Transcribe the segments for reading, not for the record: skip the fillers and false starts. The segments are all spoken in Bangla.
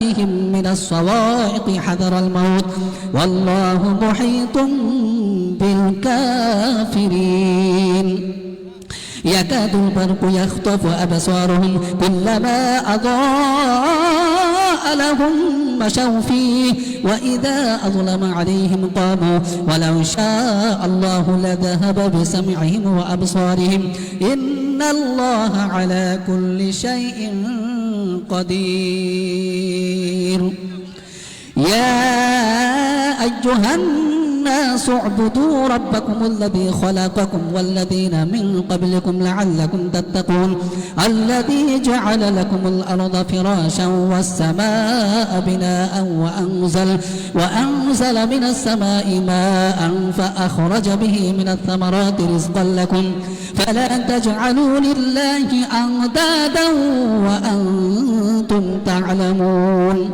بهم من الصواعق حذر الموت والله محيط بالكافرين يكاد البرق يخطف أبصارهم كلما أضاء لهم مشوا فيه وإذا أظلم عليهم قاموا ولو شاء الله لذهب بسمعهم وأبصارهم إن الله على كل شيء قدير يا أيها الناس اعبدوا ربكم الذي خلقكم والذين من قبلكم لعلكم تتقون الذي جعل لكم الأرض فراشا والسماء بناء وأنزل من السماء ماء فأخرج به من الثمرات رزقا لكم فلا تجعلوا لله أندادا وأنتم تعلمون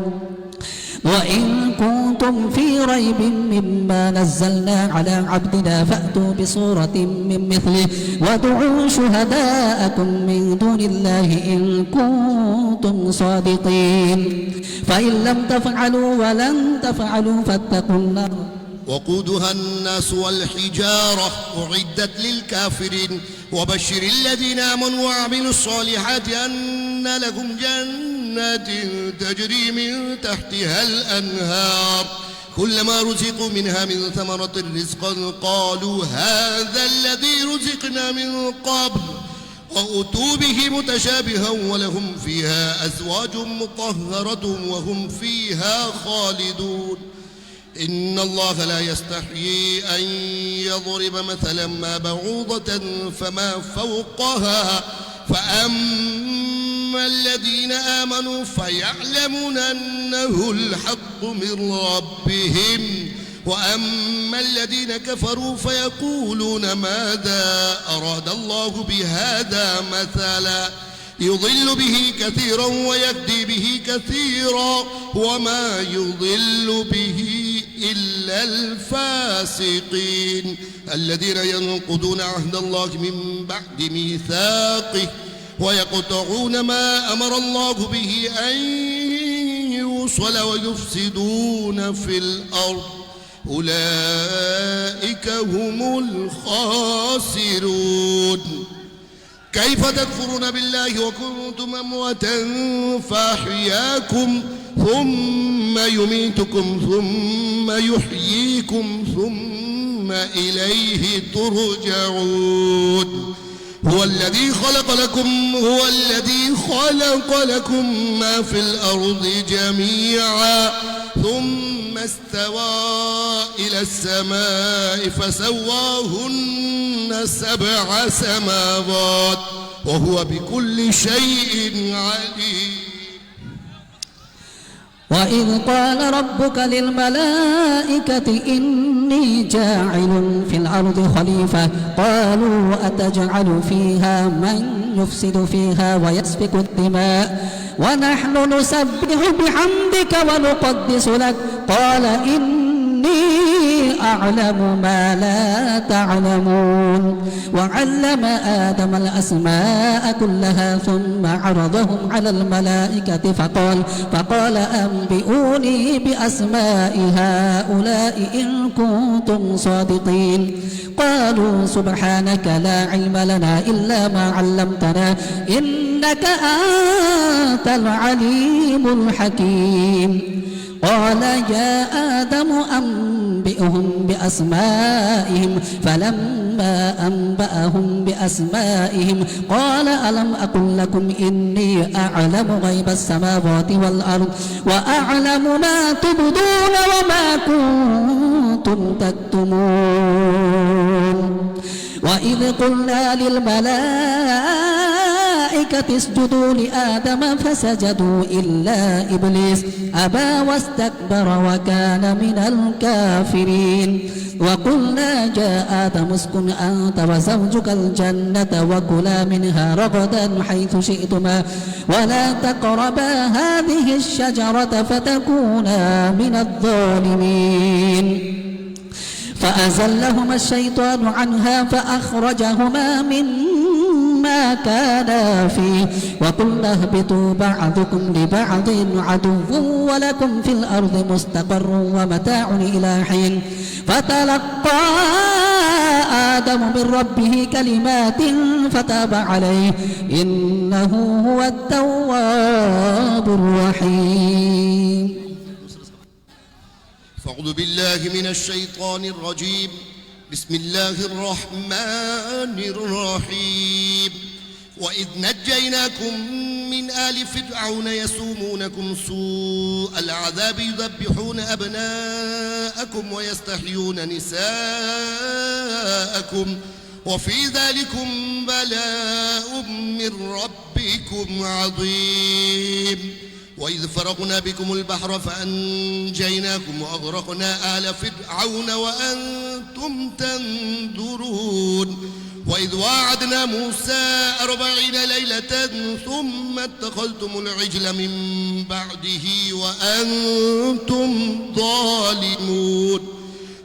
وإن كنتم في ريب مما نزلنا على عبدنا فأتوا بصورة من مثله وادعوا شهداءكم من دون الله إن كنتم صادقين فإن لم تفعلوا ولن تفعلوا فاتقوا النار وقودها الناس والحجارة أعدت للكافرين وبشر الذين آمنوا وعملوا الصالحات أن لهم جنات تجري من تحتها الأنهار كلما رزقوا منها من ثمرة رزقا قالوا هذا الذي رزقنا من قبل وأتوا به متشابها ولهم فيها أزواج مطهرة وهم فيها خالدون إن الله لا يستحيي أن يضرب مثلا ما بعوضة فما فوقها فأما الذين آمنوا فيعلمون أنه الحق من ربهم وأما الذين كفروا فيقولون ماذا أراد الله بهذا مثلا يضل به كثيرا ويهدي به كثيرا وما يضل به إلا الفاسقين الذين ينقضون عهد الله من بعد ميثاقه ويقطعون ما أمر الله به أن يوصل ويفسدون في الأرض أولئك هم الخاسرون كيف تكفرون بالله وكنتم أمواتا فأحياكم ثم يميتكم ثم يحييكم ثم إليه ترجعون هو الذي خلق لكم ما في الأرض جميعا ثم استوى إلى السماء فسواهن 7 سماوات وهو بكل شيء عليم وإذ قال ربك للملائكة إني جاعل في الأرض خليفة قالوا أتجعل فيها من يفسد فيها ويسفك الدماء ونحن نسبح بحمدك ونقدس لك قال إني أعلم ما لا تعلمون وعلم آدم الأسماء كلها ثم عرضهم على الملائكة فقال أنبئوني بأسماء هؤلاء إن كنتم صادقين قالوا سبحانك لا علم لنا إلا ما علمتنا إنك أنت العليم الحكيم قال يا آدم أنبئهم بأسمائهم فلما أنبأهم بأسمائهم قال ألم أقل لكم إني أعلم غيب السماوات والأرض وأعلم ما تبدون وما كنتم تكتمون وإذ قلنا للملائكة اسجدوا لآدم فسجدوا إلا إبليس أبى واستكبر وكان من الكافرين وقلنا يا آدم اسكن أنت وزوجك الجنة وكلا منها رغدا حيث شئتما ولا تقربا هذه الشجرة فتكونا من الظالمين فأزلهما الشيطان عنها فأخرجهما مما ما كانا فيه وقلنا اهبطوا بعضكم لبعض عدو ولكم في الأرض مستقر ومتاع إلى حين فتلقى آدم من ربه كلمات فتاب عليه إنه هو التواب الرحيم. فاعوذ بالله من الشيطان الرجيم. بسم الله الرحمن الرحيم. وإذ نجيناكم من آل فرعون يسومونكم سوء العذاب يذبحون أبناءكم ويستحيون نساءكم وفي ذلكم بلاء من ربكم عظيم. وإذ فرقنا بكم البحر فأنجيناكم وأغرقنا آل فرعون وأنتم تنظرون. وإذ واعدنا موسى 40 ليلة ثم اتخذتم العجل من بعده وأنتم ظالمون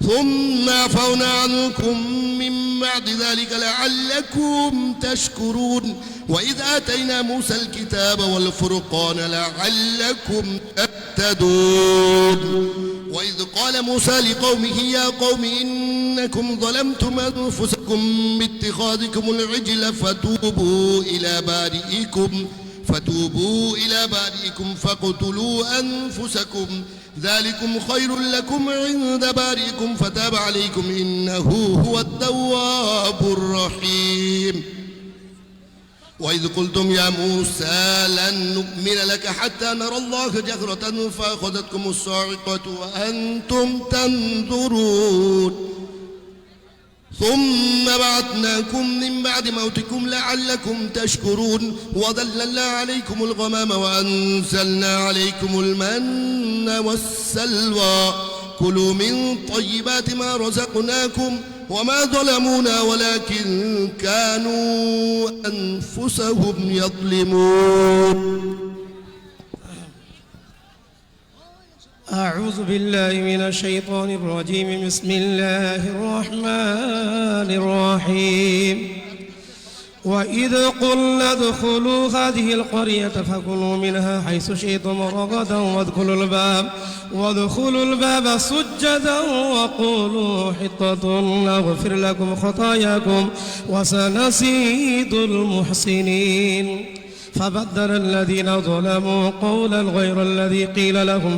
ثم عفونا عنكم من بعد ذلك لعلكم تشكرون. وإذ آتينا موسى الكتاب والفرقان لعلكم تهتدون. وإذ قال موسى لقومه يا قوم إنكم ظلمتم أنفسكم باتخاذكم العجل فتوبوا إلى بارئكم فاقتلوا أنفسكم ذلكم خير لكم عند بارئكم فتاب عليكم إنه هو التواب الرحيم. وإذ قلتم يا موسى لن نؤمن لك حتى نرى الله جهرة فأخذتكم الصاعقة وأنتم تنظرون ثم بعثناكم من بعد موتكم لعلكم تشكرون. وظللنا عليكم الغمام وأنزلنا عليكم المن والسلوى كلوا من طيبات ما رزقناكم وما ظلمونا ولكن كانوا أنفسهم يظلمون. أعوذ بالله من الشيطان الرجيم. بسم الله الرحمن الرحيم. وإذ قلنا ادخلوا هذه القرية فكلوا منها حيث شئتم رغدا وادخلوا الباب سجدا وقولوا حطة نغفر لكم خطاياكم وسنزيد المحسنين. فبدل الذين ظلموا قولا غير الذي قيل لهم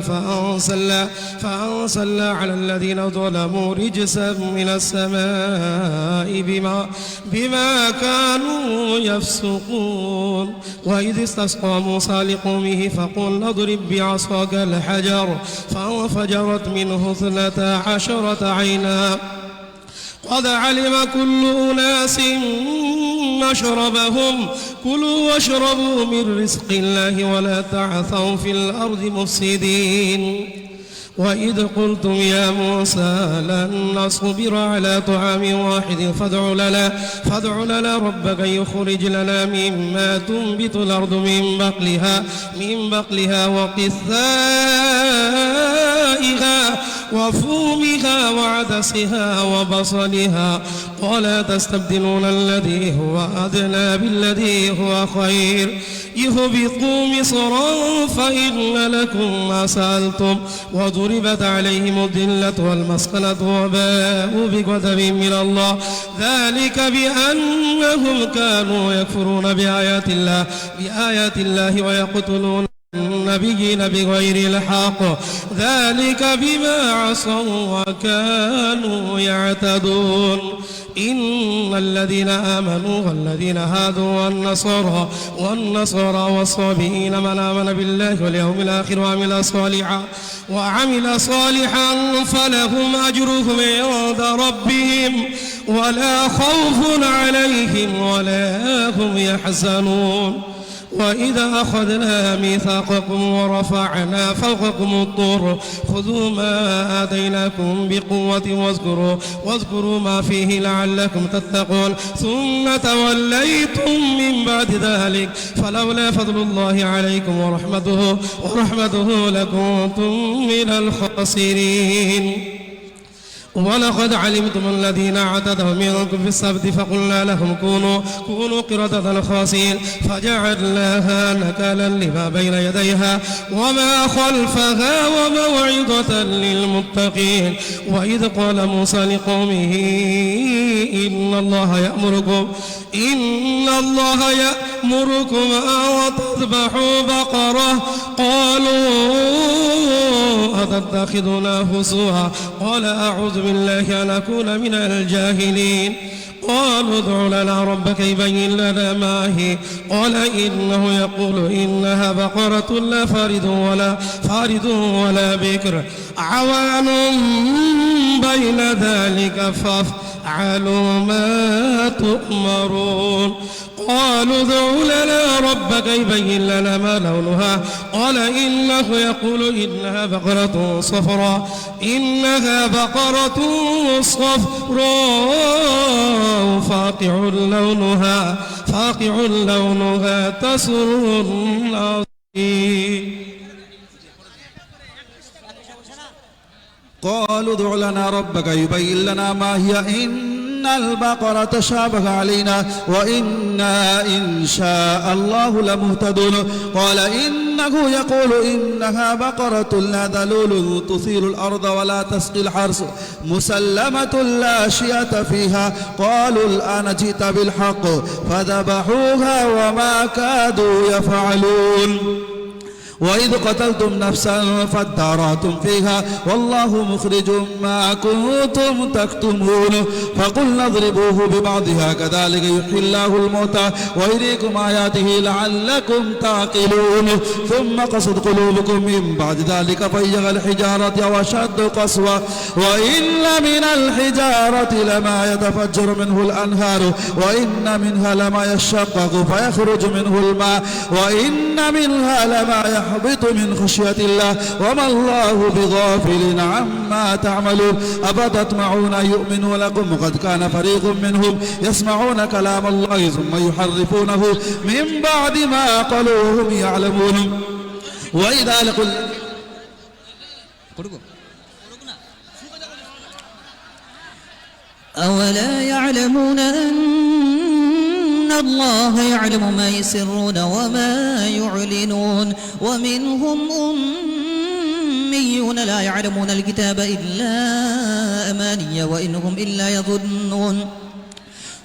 فأنزلنا على الذين ظلموا رجسا من السماء بما كانوا يفسقون. وإذ استسقى موسى لقومه فقل اضرب بعصاك الحجر فانفجرت منه 12 عينا قد علم كل أناس مشربهم كلوا واشربوا من رزق الله ولا تعثوا في الأرض مفسدين. وإذ قلتم يا موسى لن نصبر على طعام واحد فادع لنا ربك يخرج لنا مما تنبت الأرض من بقلها وقثائها وفومها وعدسها وبصلها قال تستبدلون الذي هو أدنى بالذي هو خير اهبطوا مصرا فإن لكم ما سألتم وضربت عليهم الذلة والمسكنة وباءوا بغضب من الله ذلك بأنهم كانوا يكفرون بآيات الله ويقتلون النبيين بغير الحق ذلك بما عصوا وكانوا يعتدون. إن الذين آمنوا والذين هادوا والنصارى والصابئين من آمن بالله واليوم الآخر وعمل صالحا فلهم أجرهم عند ربهم ولا خوف عليهم ولا هم يحزنون. وإذا أخذنا ميثاقكم ورفعنا فوقكم الطور خذوا ما آتيناكم بقوة واذكروا ما فيه لعلكم تتقون ثم توليتم من بعد ذلك فلولا فضل الله عليكم ورحمته لكنتم من الخاسرين. ولقد علمتم الذين اعتدوا منكم في السبت فقلنا لهم كونوا قردة خاسئين فجعلناها نكالا لما بين يديها وما خلفها وموعظة للمتقين. وإذ قال موسى لقومه إن الله يأمركم أن تذبحوا بقرة قالوا أتتخذنا هزوا قال أعوذ بالله أن أكون من الجاهلين. قالوا ادع لنا ربك يبين لنا ما هي قال إنه يقول إنها بقرة لا فارض ولا بكر عوان بين ذلك فافعلوا ما تؤمرون. قالوا ادع لنا ربك يبين لنا ما لونها قال إنه يقول إنها بقرة صفراء فاقع لونها تسر الناظرين. قالوا ادع لنا ربك يبين لنا ما هي إن البقرة تشابه علينا وإنا إن شاء الله لمهتدون. قال إنه يقول إنها بقرة لا ذلول تثير الأرض ولا تسقي الحرث مسلمة لا شية فيها. قالوا الآن جئت بالحق فذبحوها وما كادوا يفعلون. وإذ قتلتم نفسا فادارأتم فيها والله مخرج ما كنتم تكتمون. فقلنا اضربوه ببعضها كذلك يحيي الله الموتى ويريكم آياته لعلكم تعقلون. ثم قست قلوبكم من بعد ذلك فهي الحجارة وأشد قسوة وإن من الحجارة لما يتفجر منه الأنهار وإن منها لما يشقق فيخرج منه الماء وإن منها لما يحبط من خشية الله وما الله بغافل عما تعملون. أفتطمعون أن يؤمنوا لكم وقد كان فريق منهم يسمعون كلام الله ثم يحرفونه من بعد ما قالوا هم يعلمون. وإذا لقوا أولا يعلمون أن الله يعلم ما يسرون وما يعلنون. ومنهم أميون لا يعلمون الكتاب إلا أماني وإنهم إلا يظنون.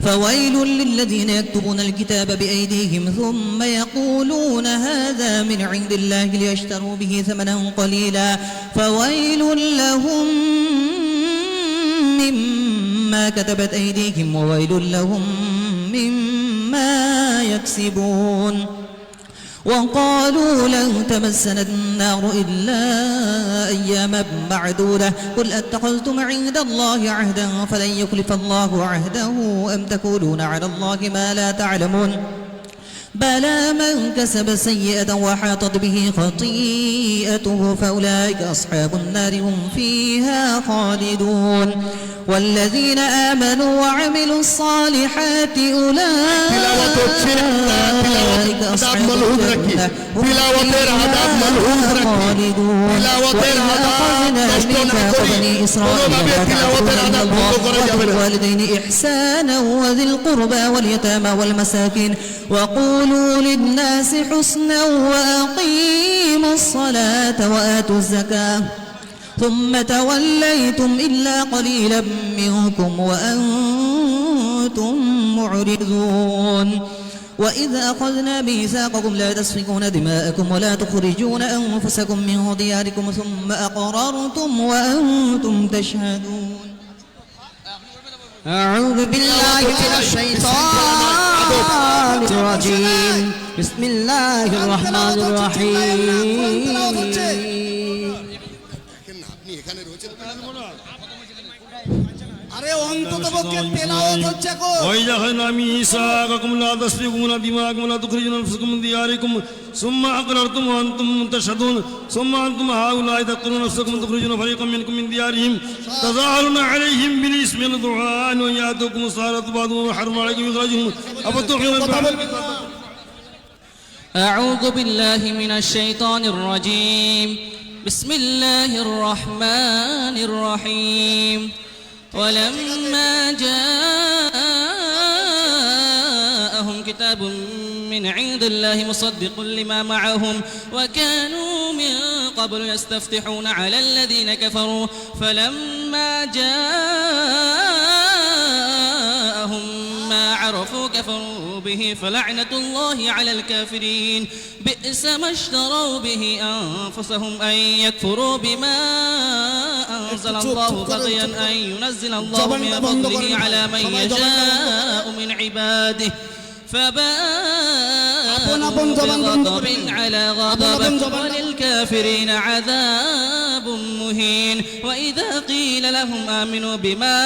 فويل للذين يكتبون الكتاب بأيديهم ثم يقولون هذا من عند الله ليشتروا به ثمنا قليلا فويل لهم مما كتبت أيديهم وويل لهم مما يكسبون. وقالوا لن تمسنا النار إلا أياما معدودة قل أتخذتم عند الله عهدا فلن يخلف الله عهده أم تقولون على الله ما لا تعلمون. بلى من كسب سيئة وحاطت به خطيئته فأولئك أصحاب النار هم فيها خالدون. والذين آمنوا وعملوا الصالحات أولئك أصحاب الجنة هم فيها خالدون. وإذ أخذنا ميثاق بني إسرائيل لا تعبدون إلا الله وبالوالدين إحسانا وذي القربى واليتامى والمساكين وقولوا للناس حسنا وأقيموا الصلاة وآتوا الزكاة ثم توليتم إلا قليلا منكم وأنتم معرضون. وإذا أخذنا ميثاقكم لا تسفكون دماءكم ولا تخرجون أنفسكم من دياركم ثم أقررتم وأنتم تشهدون. أعوذ بالله من الشيطان الرجيم بسم الله الرحمن الرحيم. وإذا أخذنا ميثاقكم لا تسفكون دماءكم ولا تخرجون أنفسكم من دياركم ثم أقررتم وأنتم تشهدون ثم أنتم هؤلاء تقتلون نفسكم تخرجون فريقا منكم من ديارهم تظاهرون عليهم بالإثم والعدوان وإن يأتوكم السحرة بعضهم حرم عليكم إخراجهم أفتؤمنون. أعوذ بالله من الشيطان الرجيم بسم الله الرحمن الرحيم. ولما جاءهم كتاب من عند الله مصدق لما معهم وكانوا من قبل يستفتحون على الذين كفروا فلما جاءهم ما عرفوا كفروا به فلعنة الله على الكافرين بئس ما اشتروا به أنفسهم أن يكفروا بما أنزل الله بغيا أن ينزل الله من فضله على من يشاء من عباده فباءوا بغضب على غضب وللكافرين عذاب مهين وإذا قيل لهم آمنوا بما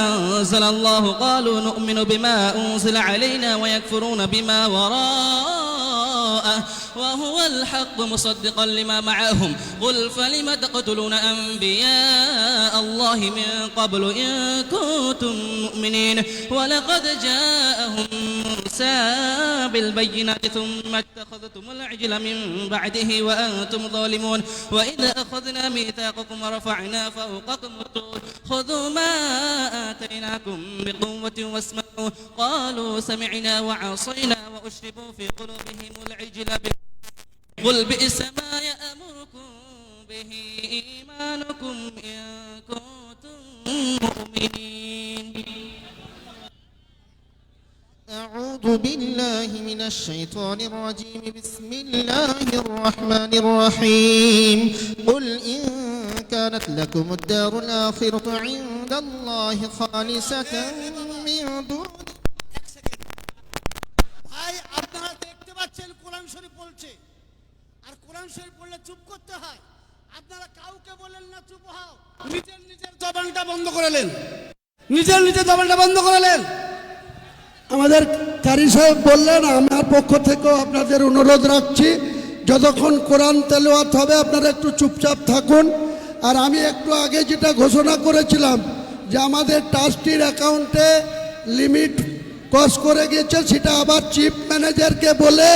أنزل الله قالوا نؤمن بما أنزل علينا ويكفرون بما وراءه وهو الحق مصدقا لما معهم قل فلم تقتلون أنبياء الله من قبل إن كنتم مؤمنين ولقد جاءهم موسى بالبينات ثم اتخذتم العجل من بعده وأنتم ظالمون وإذا أخذنا ميثاقكم ورفعنا فوقكم الطور خذوا ما آتيناكم بقوة واسمعوا قالوا سمعنا وعصينا وأشربوا في قلوبهم العجل قل بئس ما يأمركم به إيمانكم إن كنتم مؤمنين أعوذ بالله من الشيطان الرجيم بسم الله الرحمن الرحيم قل إن كانت لكم الدار الآخرة عند الله خالصة من دون ভাই আপনারা দেখতে পাচ্ছেন কোরআন শরীফ বলছে আর কোরআন শরীফ বললে চুপ করতে হয় আপনারা কাউকে বলেন না চুপ হও নিজের জবানটা বন্ধ করলেন নিজের জবানটা বন্ধ করলেন আমাদের কারি সাহেব বললেন আমার পক্ষ থেকেও আপনাদের অনুরোধ রাখছি যতক্ষণ কোরআন তেলাওয়াত হবে আপনারা একটু চুপচাপ থাকুন আর আমি একটু আগে যেটা ঘোষণা করেছিলাম যে আমাদের ট্রাস্টির অ্যাকাউন্টে লিমিট ক্রস করে গিয়েছে সেটা আবার চিফ ম্যানেজারকে বলে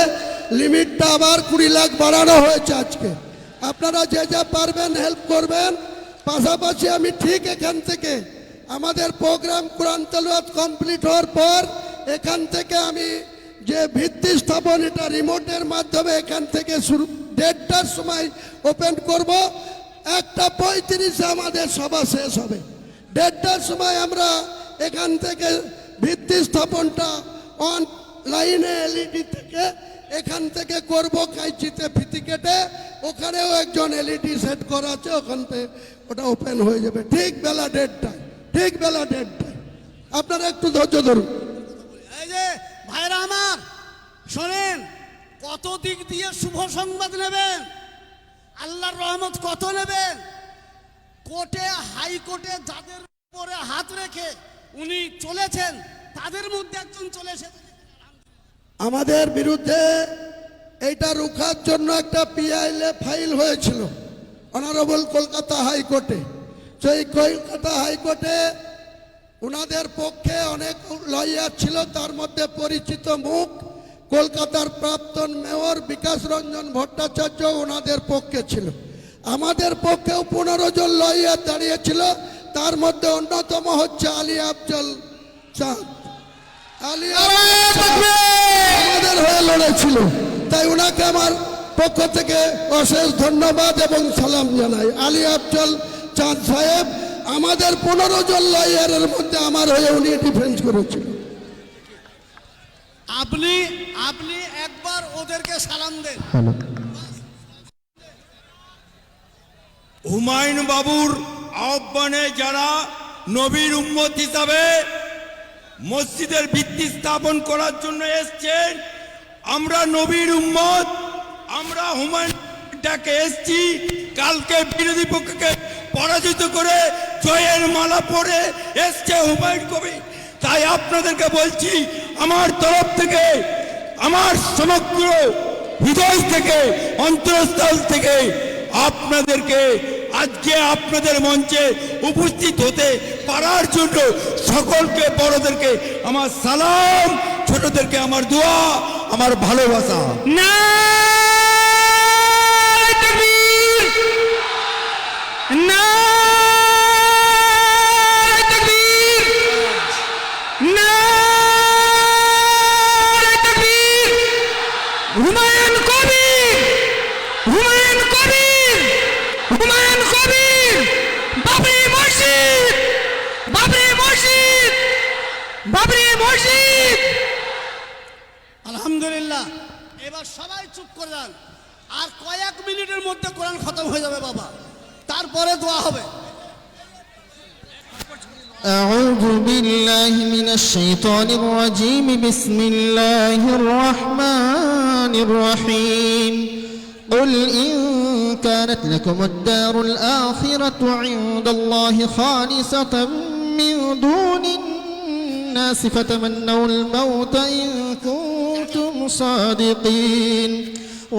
লিমিটটা আবার 20 লাখ বাড়ানো হয়েছে আজকে আপনারা যে যা পারবেন হেল্প করবেন পাশাপাশি আমি ঠিক এখান থেকে আমাদের প্রোগ্রাম কোরআন তেলাওয়াত কমপ্লিট হওয়ার পর এখান থেকে আমি যে ভিত্তি স্থাপন এটা রিমোটের মাধ্যমে এখান থেকে শুরু 1:30টার সময় ওপেন করব 1:35 আমাদের সভা শেষ হবে 1:30টার সময় আমরা এখান থেকে ভিত্তি স্থাপনটা অনলাইনে এলইডি থেকে এখান থেকে করব কাইচিতে ফিতি কেটে ওখানেও একজন এলইডি সেট করা আছে ওখান থেকে ওটা ওপেন হয়ে যাবে ঠিক বেলা 1:30টায় ঠিক বেলা 1:30টায় আপনারা একটু ধৈর্য ধরুন এই যে ভাইরা আমার শোনেন কত দিক দিয়ে শুভ সংবাদ নেবেন আল্লাহর রহমত কত নেবেন কোর্টে হাইকোর্টে যাদের উপরে হাত রেখে উনি চলেছেন তাদের মধ্যে একজন চলেছে আমাদের বিরুদ্ধে এইটা রুখার জন্য একটা পিআইএল ফাইল হয়েছিল অনারেবল কলকাতা হাইকোর্টে সেই কলকাতা হাইকোর্টে ওনাদের পক্ষে অনেক লয়ার ছিল তার মধ্যে পরিচিত মুখ কলকাতার প্রাক্তন মেয়র বিকাশ রঞ্জন ভট্টাচার্য ওনাদের পক্ষে ছিল আমাদের পক্ষেও 15 জন লয়ার দাঁড়িয়েছিল তার মধ্যে অন্যতম হচ্ছে আলী আফজল চাঁদ আমাদের হয়ে লড়েছিল তাই ওনাকে আমার পক্ষ থেকে অশেষ ধন্যবাদ এবং সালাম জানাই আলী আফজল চাঁদ সাহেব আমাদের 15 জন লয়ারের মধ্যে আমার হয়ে উনি ডিফেন্স করেছিল আপনি একবার ওদেরকে সালাম দেন হুমায়ুন বাবুর আহ্বানে যারা নবীর উম্মত হিসাবে মসজিদের ভিত্তি স্থাপন করার জন্য এসেছেন আমরা নবীর উম্মত আমরা হুমায়ুন ডাকে এসেছি কালকে বিরোধী পক্ষকে পরাজিত করে জয়ের মালা পরে এসছে হুমায়ুন কবির তাই আপনাদেরকে বলছি আমার তরফ থেকে আমার সমগ্র হৃদয় থেকে অন্তরস্থল থেকে আপনাদেরকে আজকে আপনাদের মঞ্চে উপস্থিত হতে পারার জন্য সকলকে বড়দেরকে আমার সালাম ছোটদেরকে আমার দোয়া আমার ভালোবাসা নারায়ে তাকবীর নারায়ে তাকবীর এবার সবাই চুপ করে যান, আর কয়েক মিনিটের মধ্যে কোরআন খতম হয়ে যাবে বাবা, তারপরে দোয়া হবে। أعوذ بالله من الشيطان الرجيم بسم الله الرحمن الرحيم قل إن كانت لكم الدار الآخرة عند الله خالصة من دون الناس فتمنوا الموت إن كنتم صادقين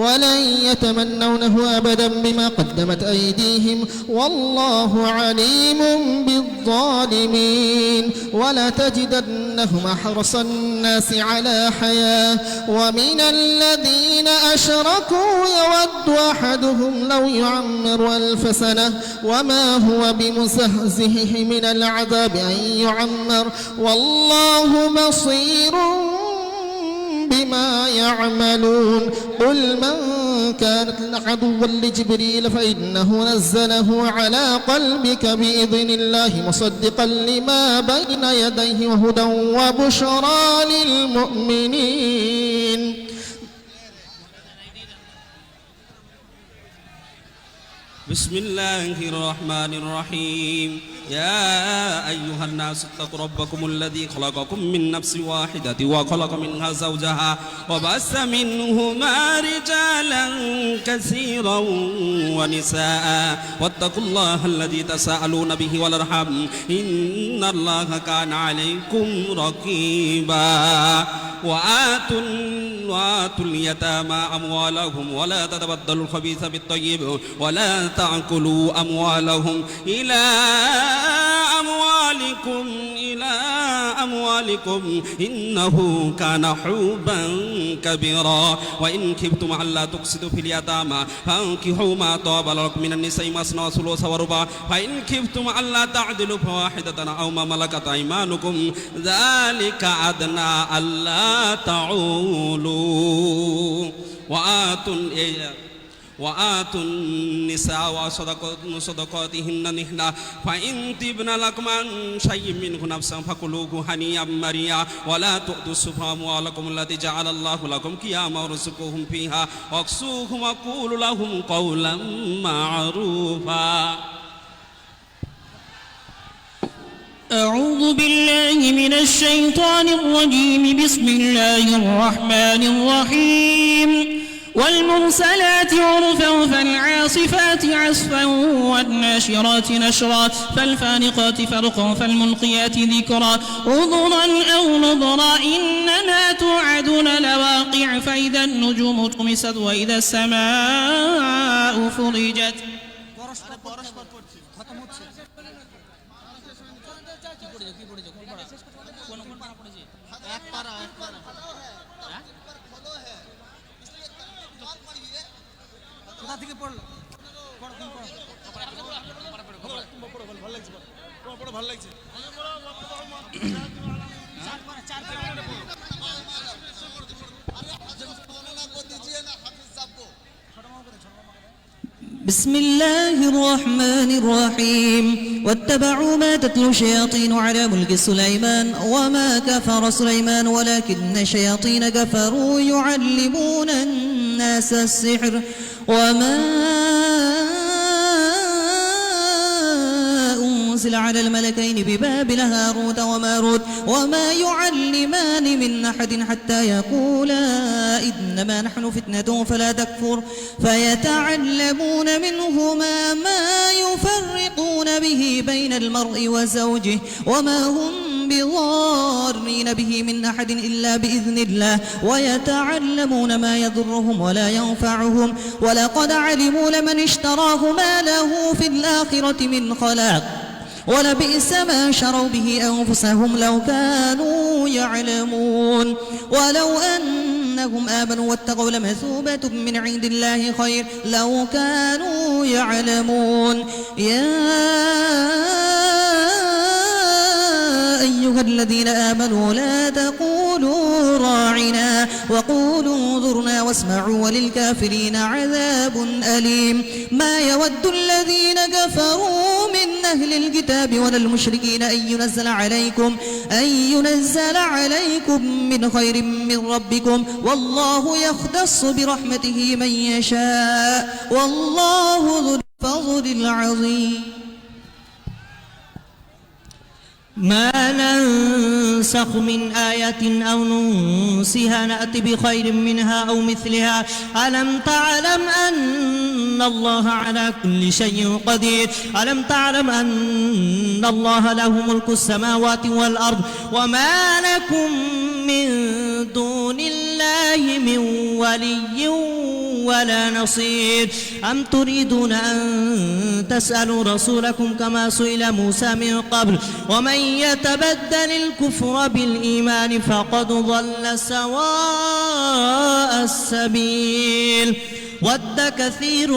ولن يتمنونه أبدا بما قدمت أيديهم والله عليم بالظالمين ولا تجدنهم أحرص الناس على حياة ومن الذين أشركوا يود أحدهم لو يعمر 1000 سنة وما هو بمزحزحه من العذاب أن يعمر والله بصير بما يعملون قل من كانت عدوا لجبريل فإنه نزله على قلبك بإذن الله مصدقا لما بين يديه وهدى وبشرى للمؤمنين بسم الله الرحمن الرحيم يا أيها الناس اتقوا ربكم الذي خلقكم من نفس واحدة وخلق منها زوجها وبث منهما رجالا كثيرا ونساء واتقوا الله الذي تساءلون به والأرحام إن الله كان عليكم رقيبا وآتوا اليتامى أموالهم ولا تتبدلوا الخبيث بالطيب ولا تأكلوا أموالهم إلى أموالكم إنه كان حوبا كبيرا وإن خفتم ألا تقسطوا في اليتامى فانكحوا ما طاب لكم من النساء مثنى وثلاث ورباع فإن خفتم ألا تعدلوا فواحدة أو ما ملكت أيمانكم ذلك أدنى ألا تعولوا وآتوا النساء صدقاتهن نحلا فإن تبن لكم عن شيء منه نفسا فكلوه هنيئا مريئا ولا تؤتوا السفهاء أموالكم التي جعل الله لكم قياما وارزقوهم فيها واكسوهم وقولوا لهم قولا معروفا. أعوذ بالله من الشيطان الرجيم بسم الله الرحمن الرحيم والمرسلات عرفا فالعاصفات عصفا والناشرات نشرا فالفارقات فرقا فالملقيات ذكرا عذرا أو نذرا إنما توعدون لواقع فإذا النجوم طمست وإذا السماء فرجت بسم الله الرحمن الرحيم واتبعوا ما تتلو الشياطين على ملك سليمان وما كفر سليمان ولكن الشياطين كفروا يعلمون الناس السحر وما أنزل على الملكين ببابل هاروت وماروت وما يعلمان من أحد حتى يقولا إنما نحن فتنة فلا تكفر فيتعلمون منهما ما يفرقون به بين المرء وزوجه وما هم بضارين به من أحد إلا بإذن الله ويتعلمون ما يضرهم ولا ينفعهم ولقد علموا لمن اشتراه ما له في الآخرة من خلاق ولبئس ما شروا به أنفسهم لو كانوا يعلمون ولو أنهم آمنوا واتقوا لمثوبة من عند الله خير لو كانوا يعلمون يا أيها الذين آمنوا لا تقولوا راعنا وقولوا انظرنا واسمعوا وللكافرين عذاب أليم ما يود الذين كفروا من من أهل الكتاب ولا المشركين أن ينزل عليكم من خير من ربكم والله يختص برحمته من يشاء والله ذو الفضل العظيم. ما ننسخ من آية أو ننسها نأتي بخير منها أو مثلها ألم تعلم أن الله على كل شيء قدير ألم تعلم أن الله له ملك السماوات والأرض وما لكم من دون الله من ولي ولا نصير أم تريدون أن تسألوا رسولكم كما سئل موسى من قبل ومن يتبدل الكفر بالإيمان فقد ضل سواء السبيل ود كثير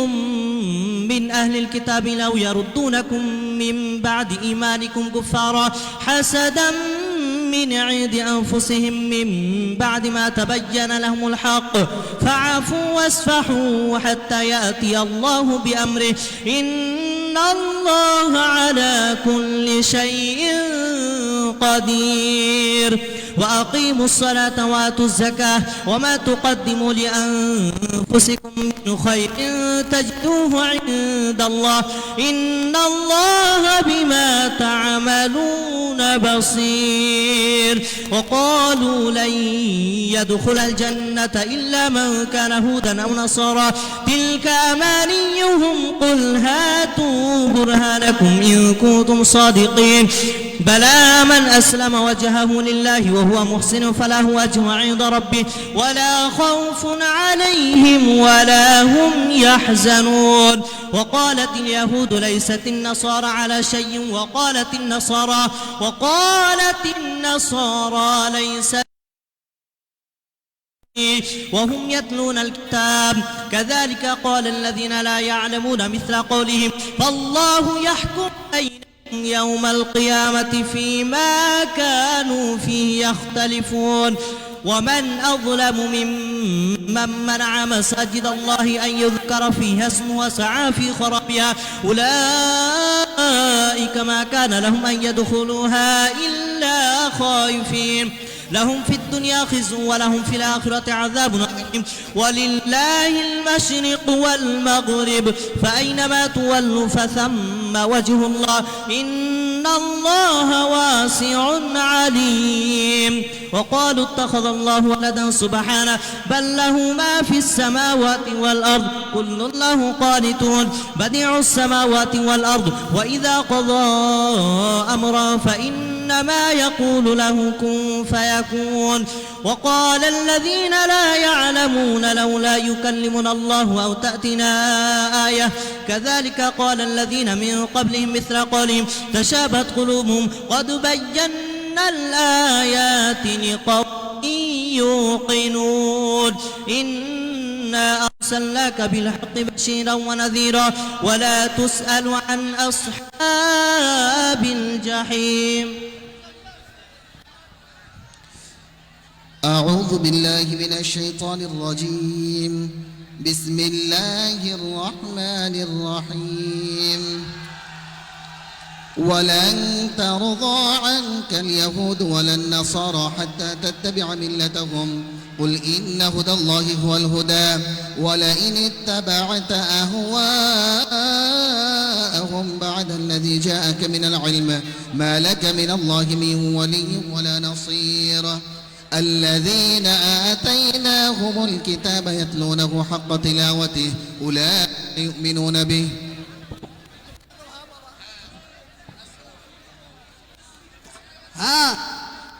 من أهل الكتاب لو يردونكم من بعد إيمانكم كفارا حسدا من عند أنفسهم من بعد ما تبين لهم الحق فاعفوا واصفحوا حتى يأتي الله بأمره إن الله على كل شيء قدير. وأقيموا الصلاة وآتوا الزكاة وما تقدموا لأنفسكم من خير تجدوه عند الله إن الله بما تعملون بصير. وقالوا لن يدخل الجنة إلا من كان هودا أو نصارى تلك أمانيهم قل هاتوا برهانكم إن كنتم صادقين بلى من أسلم وجهه لله وهو محسن فله أجر عند ربه ولا خوف عليهم ولا هم يحزنون. وقالت اليهود ليست النصارى على شيء وقالت النصارى ليست وهم يتلون الكتاب كذلك قال الذين لا يعلمون مثل قولهم فالله يحكم بينهم يوم القيامة فيما كانوا فيه يختلفون. ومن أظلم ممن منع مساجد الله أن يذكر فيها اسمه وسعى في خرابها أولئك ما كان لهم أن يدخلوها إلا خائفين لهم في الدنيا خزي ولهم في الآخرة عذاب عظيم ولله المشرق والمغرب فأينما تولوا فثم وجه الله إن الله واسع عليم. وقالوا اتخذ الله ولدا سبحانه بل له ما في السماوات والأرض كل له قانتون بديع السماوات والأرض وإذا قضى أمرا فإنما يقول له كن فيكون. وقال الذين لا يعلمون لولا يكلمنا الله أو تأتنا آية كذلك قال الذين من قبلهم مثل قولهم تشابهت قلوبهم قد بينا الآيات لقوم يوقنون إنا أرسلناك بالحق بشيرا ونذيرا ولا تسأل عن أصحاب الجحيم. أعوذ بالله من الشيطان الرجيم بسم الله الرحمن الرحيم ولن ترضى عنك اليهود ولا النصارى حتى تتبع ملتهم قل إن هدى الله هو الهدى ولئن اتبعت أهواءهم بعد الذي جاءك من العلم ما لك من الله من ولي ولا نصير. الذين آتيناهم الكتاب يتلونه حق تلاوته أولئك يؤمنون به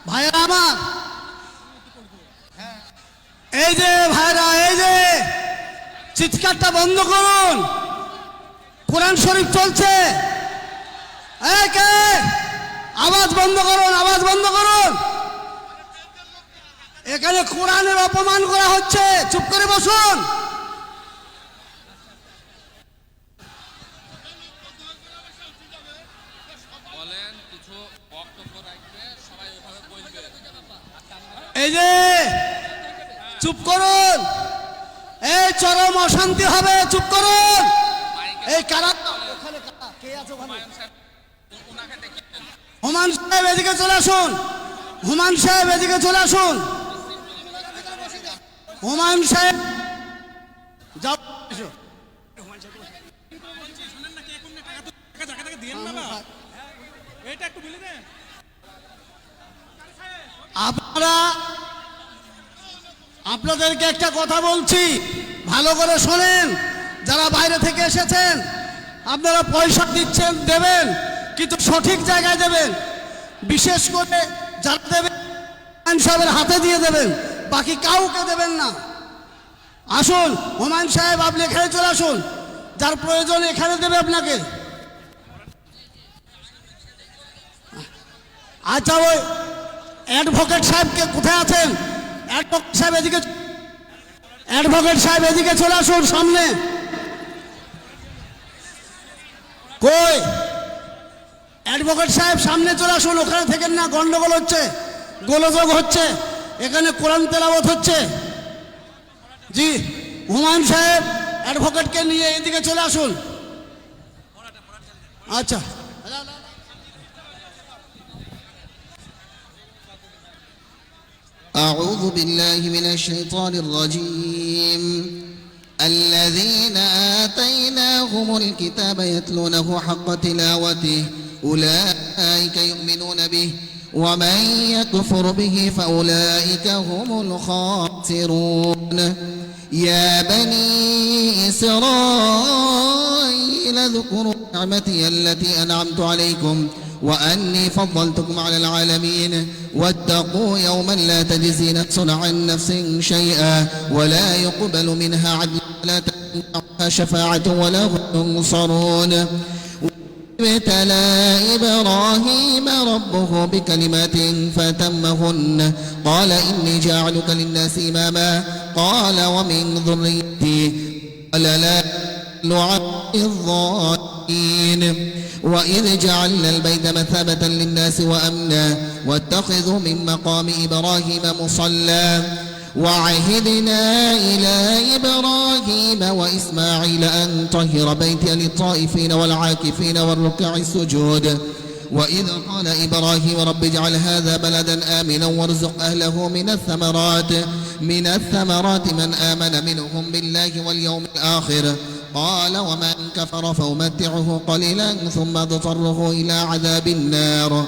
ভাইরা আমার এই যে ভাইরা এই যে চিৎকারটা বন্ধ করুন কোরআন শরীফ চলছে আওয়াজ বন্ধ করুন আওয়াজ বন্ধ করুন এখানে কোরআনের অপমান করা হচ্ছে চুপ করে বসুন। এই যে চুপ করুন এই চরম অশান্তি হবে চুপ করুন এই কারা কে আছে ওখানে? হুমায়ুন সাহেব এদিকে চলে আসুন। হুমায়ুন সাহেব এদিকে চলে আসুন। হুমায়ুন সাহেব যাও, এসো। আপনাদেরকে একটা কথা বলছি, ভালো করে শোনেন। যারা বাইরে থেকে এসেছেন, আপনারা পয়সা দিচ্ছেন, দেবেন, কিন্তু সঠিক জায়গায় দেবেন। বিশেষ করে যারা দেবেন হুমায়ুন সাহেবের হাতে দিয়ে দেবেন, বাকি কাউকে দেবেন না। আসুন হুমায়ুন সাহেব, আপনি এখানে চলে আসুন। যার প্রয়োজন এখানে দেবে আপনাকে। আচ্ছা, ওই অ্যাডভোকেট সাহেবকে কোথায় আছেন? অ্যাডভোকেট সাহেব এদিকে, অ্যাডভোকেট সাহেব এদিকে চলে আসুন সামনে। কই অ্যাডভোকেট সাহেব, সামনে চলে আসুন। ওখানে থেকে না, গন্ডগোল হচ্ছে, গোলযোগ হচ্ছে, এখানে কোরআন তেলাওয়াত হচ্ছে। জি, হুমায়ুন সাহেব অ্যাডভোকেটকে নিয়ে এদিকে চলে আসুন। আচ্ছা, أعوذ بالله من الشيطان الرجيم الذين آتيناهم الكتاب يتلونه حق تلاوته أولئك يؤمنون به ومن يكفر به فأولئك هم الخاسرون يا بني إسرائيل اذكروا نعمتي التي أنعمت عليكم وأني فضلتكم على العالمين واتقوا يوما لا تجزي نفس عن نفس شيئا ولا يقبل منها عدل ولا تنفعها شفاعة ولا هم ينصرون ابتلى إبراهيم ربه بكلمات فتمهن قال إني جاعلك للناس إماما قال ومن ذريتي قال لا لعب الظالمين وإذ جعلنا البيت مثابة للناس وأمنا واتخذوا من مقام إبراهيم مصلى وعهدنا إلى إبراهيم وإسماعيل أن طهر بيتي للطائفين والعاكفين والركع السجود وإذ قال إبراهيم رب اجعل هذا بلدا آمنا وارزق أهله من الثمرات من آمن منهم بالله واليوم الآخر قال ومن كفر فأمتعه قليلا ثم اضطره إلى عذاب النار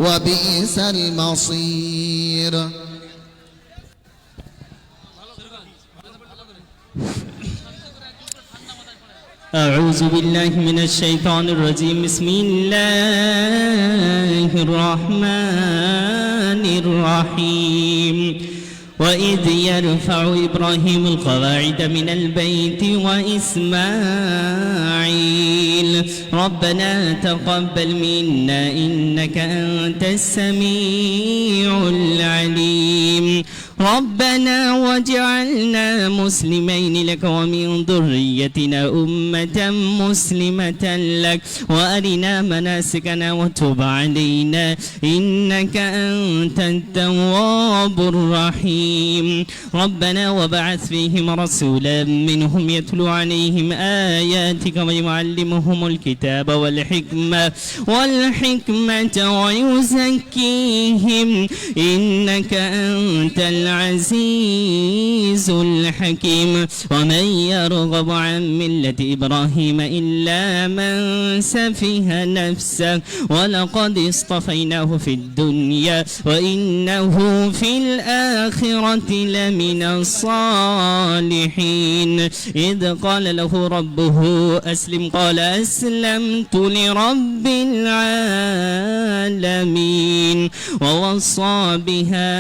وبئس المصير أعوذ بالله من الشيطان الرجيم بسم الله الرحمن الرحيم وإذ يرفع إبراهيم القواعد من البيت وإسماعيل ربنا تقبل منا إنك أنت السميع العليم ربنا واجعلنا مسلمين لك ومن ذريتنا أمة مسلمة لك وأرنا مناسكنا وتب علينا إنك أنت التواب الرحيم ربنا وبعث فيهم رسولا منهم يتلو عليهم آياتك ويعلمهم الكتاب والحكمة ويزكيهم إنك أنت العزيز الحكيم ومن يرغب عن ملة إبراهيم إلا من سفه نفسه ولقد اصطفيناه في الدنيا وإنه في الآخرة لمن الصالحين إذ قال له ربه أسلم قال أسلمت لرب العالمين ووصى بها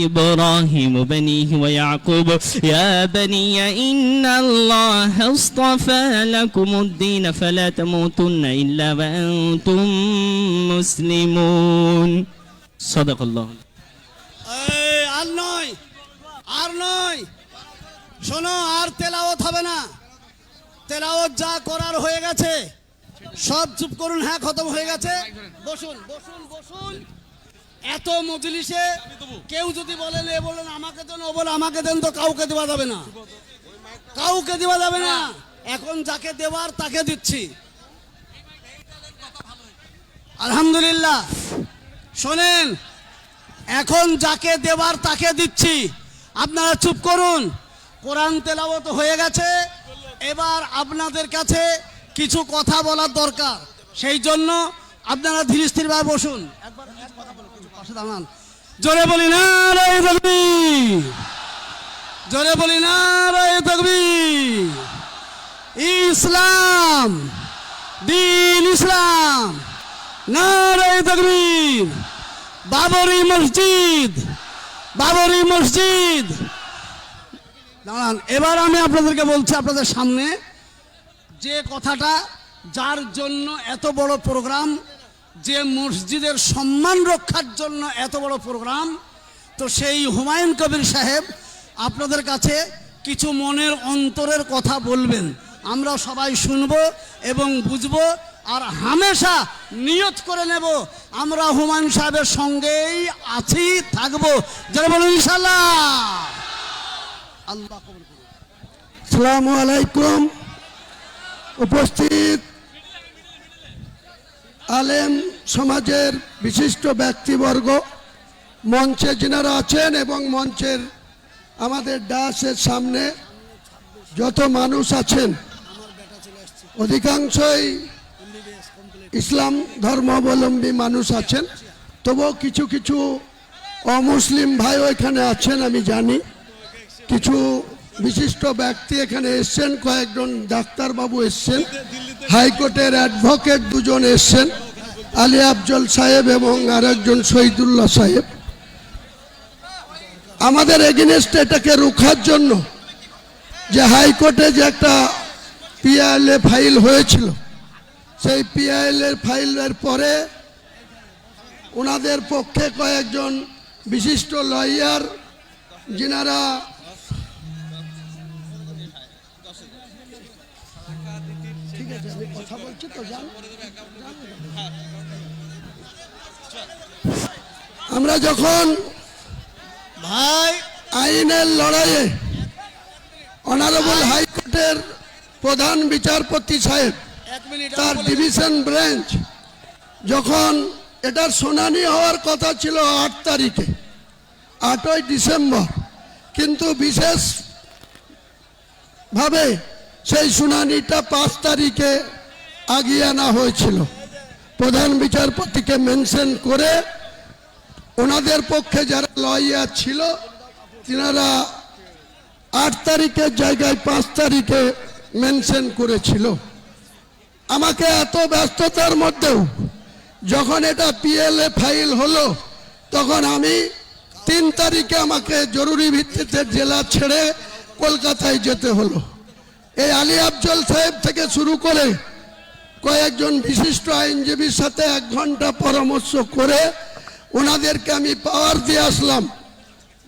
إبراهيم بنيه ويعقوب يا بني إن الله اصطفى لكم الدين فلا تموتن إلا وأنتم مسلمون صدق الله আর নয় শোনো, আর তেলাওয়াত হবে না। তেলাওয়াত যা করার হয়ে গেছে, সব চুপ করুন। হ্যাঁ, খতম হয়ে গেছে। বসুন বসুন বসুন। এত মজলিসে কেউ যদি বলেন এ বলেন আমাকে দেন, ও বলে আমাকে দেন, তো কাউকে দেওয়া যাবে না, কাউকে দেওয়া যাবে না। এখন যাকে দেওয়ার তাকে দিচ্ছি। আলহামদুলিল্লাহ। শোনেন, এখন যাকে দেবার তাকে দিচ্ছি, আপনারা চুপ করুন। কোরআন তেলাওয়াত হয়ে গেছে, এবার আপনাদের কাছে কিছু কথা বলার দরকার, সেই জন্য আপনারা ধীর স্থিরভাবে বসুন। একবার এক কথা বলুন, কিছু পাশে দাঁড়ান। জোরে বলি নারায়ে তাকবীর, জোরে বলি নারায়ে তাকবীর। ইসলাম, দ্বীন ইসলাম, নারায়ে তাকবীর। বাবরি মসজিদ, বাবরি মসজিদ। দাঁড়ান, এবার আমি আপনাদেরকে বলছি, আপনাদের সামনে যে কথাটা, যার জন্য এত বড় প্রোগ্রাম, যে মসজিদের সম্মান রক্ষার জন্য এত বড় প্রোগ্রাম, তো সেই হুমায়ুন কবির সাহেব আপনাদের কাছে কিছু মনের অন্তরের কথা বলবেন। আমরা সবাই শুনব এবং বুঝব, আর হামেশা নিয়ত করে নেব আমরা হুমায়ুন সাহেবের সঙ্গেই আছি, থাকবো। যারা বলুন ইনশাআল্লাহ। আল্লাহ কবুল করুন। আসসালামু আলাইকুম। উপস্থিত আলেম সমাজের বিশিষ্ট ব্যক্তিবর্গ, মঞ্চে যিনারা আছেন এবং মঞ্চের আমাদের ডাসের সামনে যত মানুষ আছেন, অধিকাংশই ইসলাম ধর্মাবলম্বী মানুষ আছেন, তবুও কিছু কিছু অমুসলিম ভাইও এখানে আছেন। আমি জানি কিছু বিশিষ্ট ব্যক্তি এখানে এসছেন, কয়েকজন ডাক্তারবাবু এসছেন, হাইকোর্টের অ্যাডভোকেট দুজন এসছেন, আলী আফজল সাহেব এবং আরেকজন শহীদুল্লাহ সাহেব। আমাদের এগেনস্টে এটাকে রুখার জন্য যে হাইকোর্টে যে একটা পিআইএলএ ফাইল হয়েছিল, সেই পিআইএলএ ফাইলের পরে ওনাদের পক্ষে কয়েকজন বিশিষ্ট লয়ার, যিনারা ঠিক আছে, আমি কথা বলছি তো জান। আমরা যখন ভাই আইনের লড়াইয়ে অনারেবল হাইকোর্টের প্রধান বিচারপতি সাহেব, তার ডিভিশন ব্রাঞ্চ, যখন এটার শুনানি হওয়ার কথা ছিল 8 তারিখে, 8ই ডিসেম্বর, কিন্তু বিশেষভাবে সেই শুনানিটা 5 তারিখে আগিয়ে আনা হয়েছিল। প্রধান বিচারপতিকে মেনশন করে ওনাদের পক্ষে যারা লয়ার ছিল, তিনারা 8 তারিখের জায়গায় 5 তারিখে মেনশন করেছিল। আমাকে এত ব্যস্ততার মধ্যেও যখন এটা পিএলএ ফাইল হলো, তখন আমি 3 তারিখে আমাকে জরুরি ভিত্তিতে জেলা ছেড়ে কলকাতায় যেতে হলো। এই আলী আফজল সাহেব থেকে শুরু করে কয়েকজন বিশিষ্ট আইনজীবীর সাথে 1 ঘন্টা পরামর্শ করে ওনাদেরকে আমি পাওয়ার দিয়ে আসলাম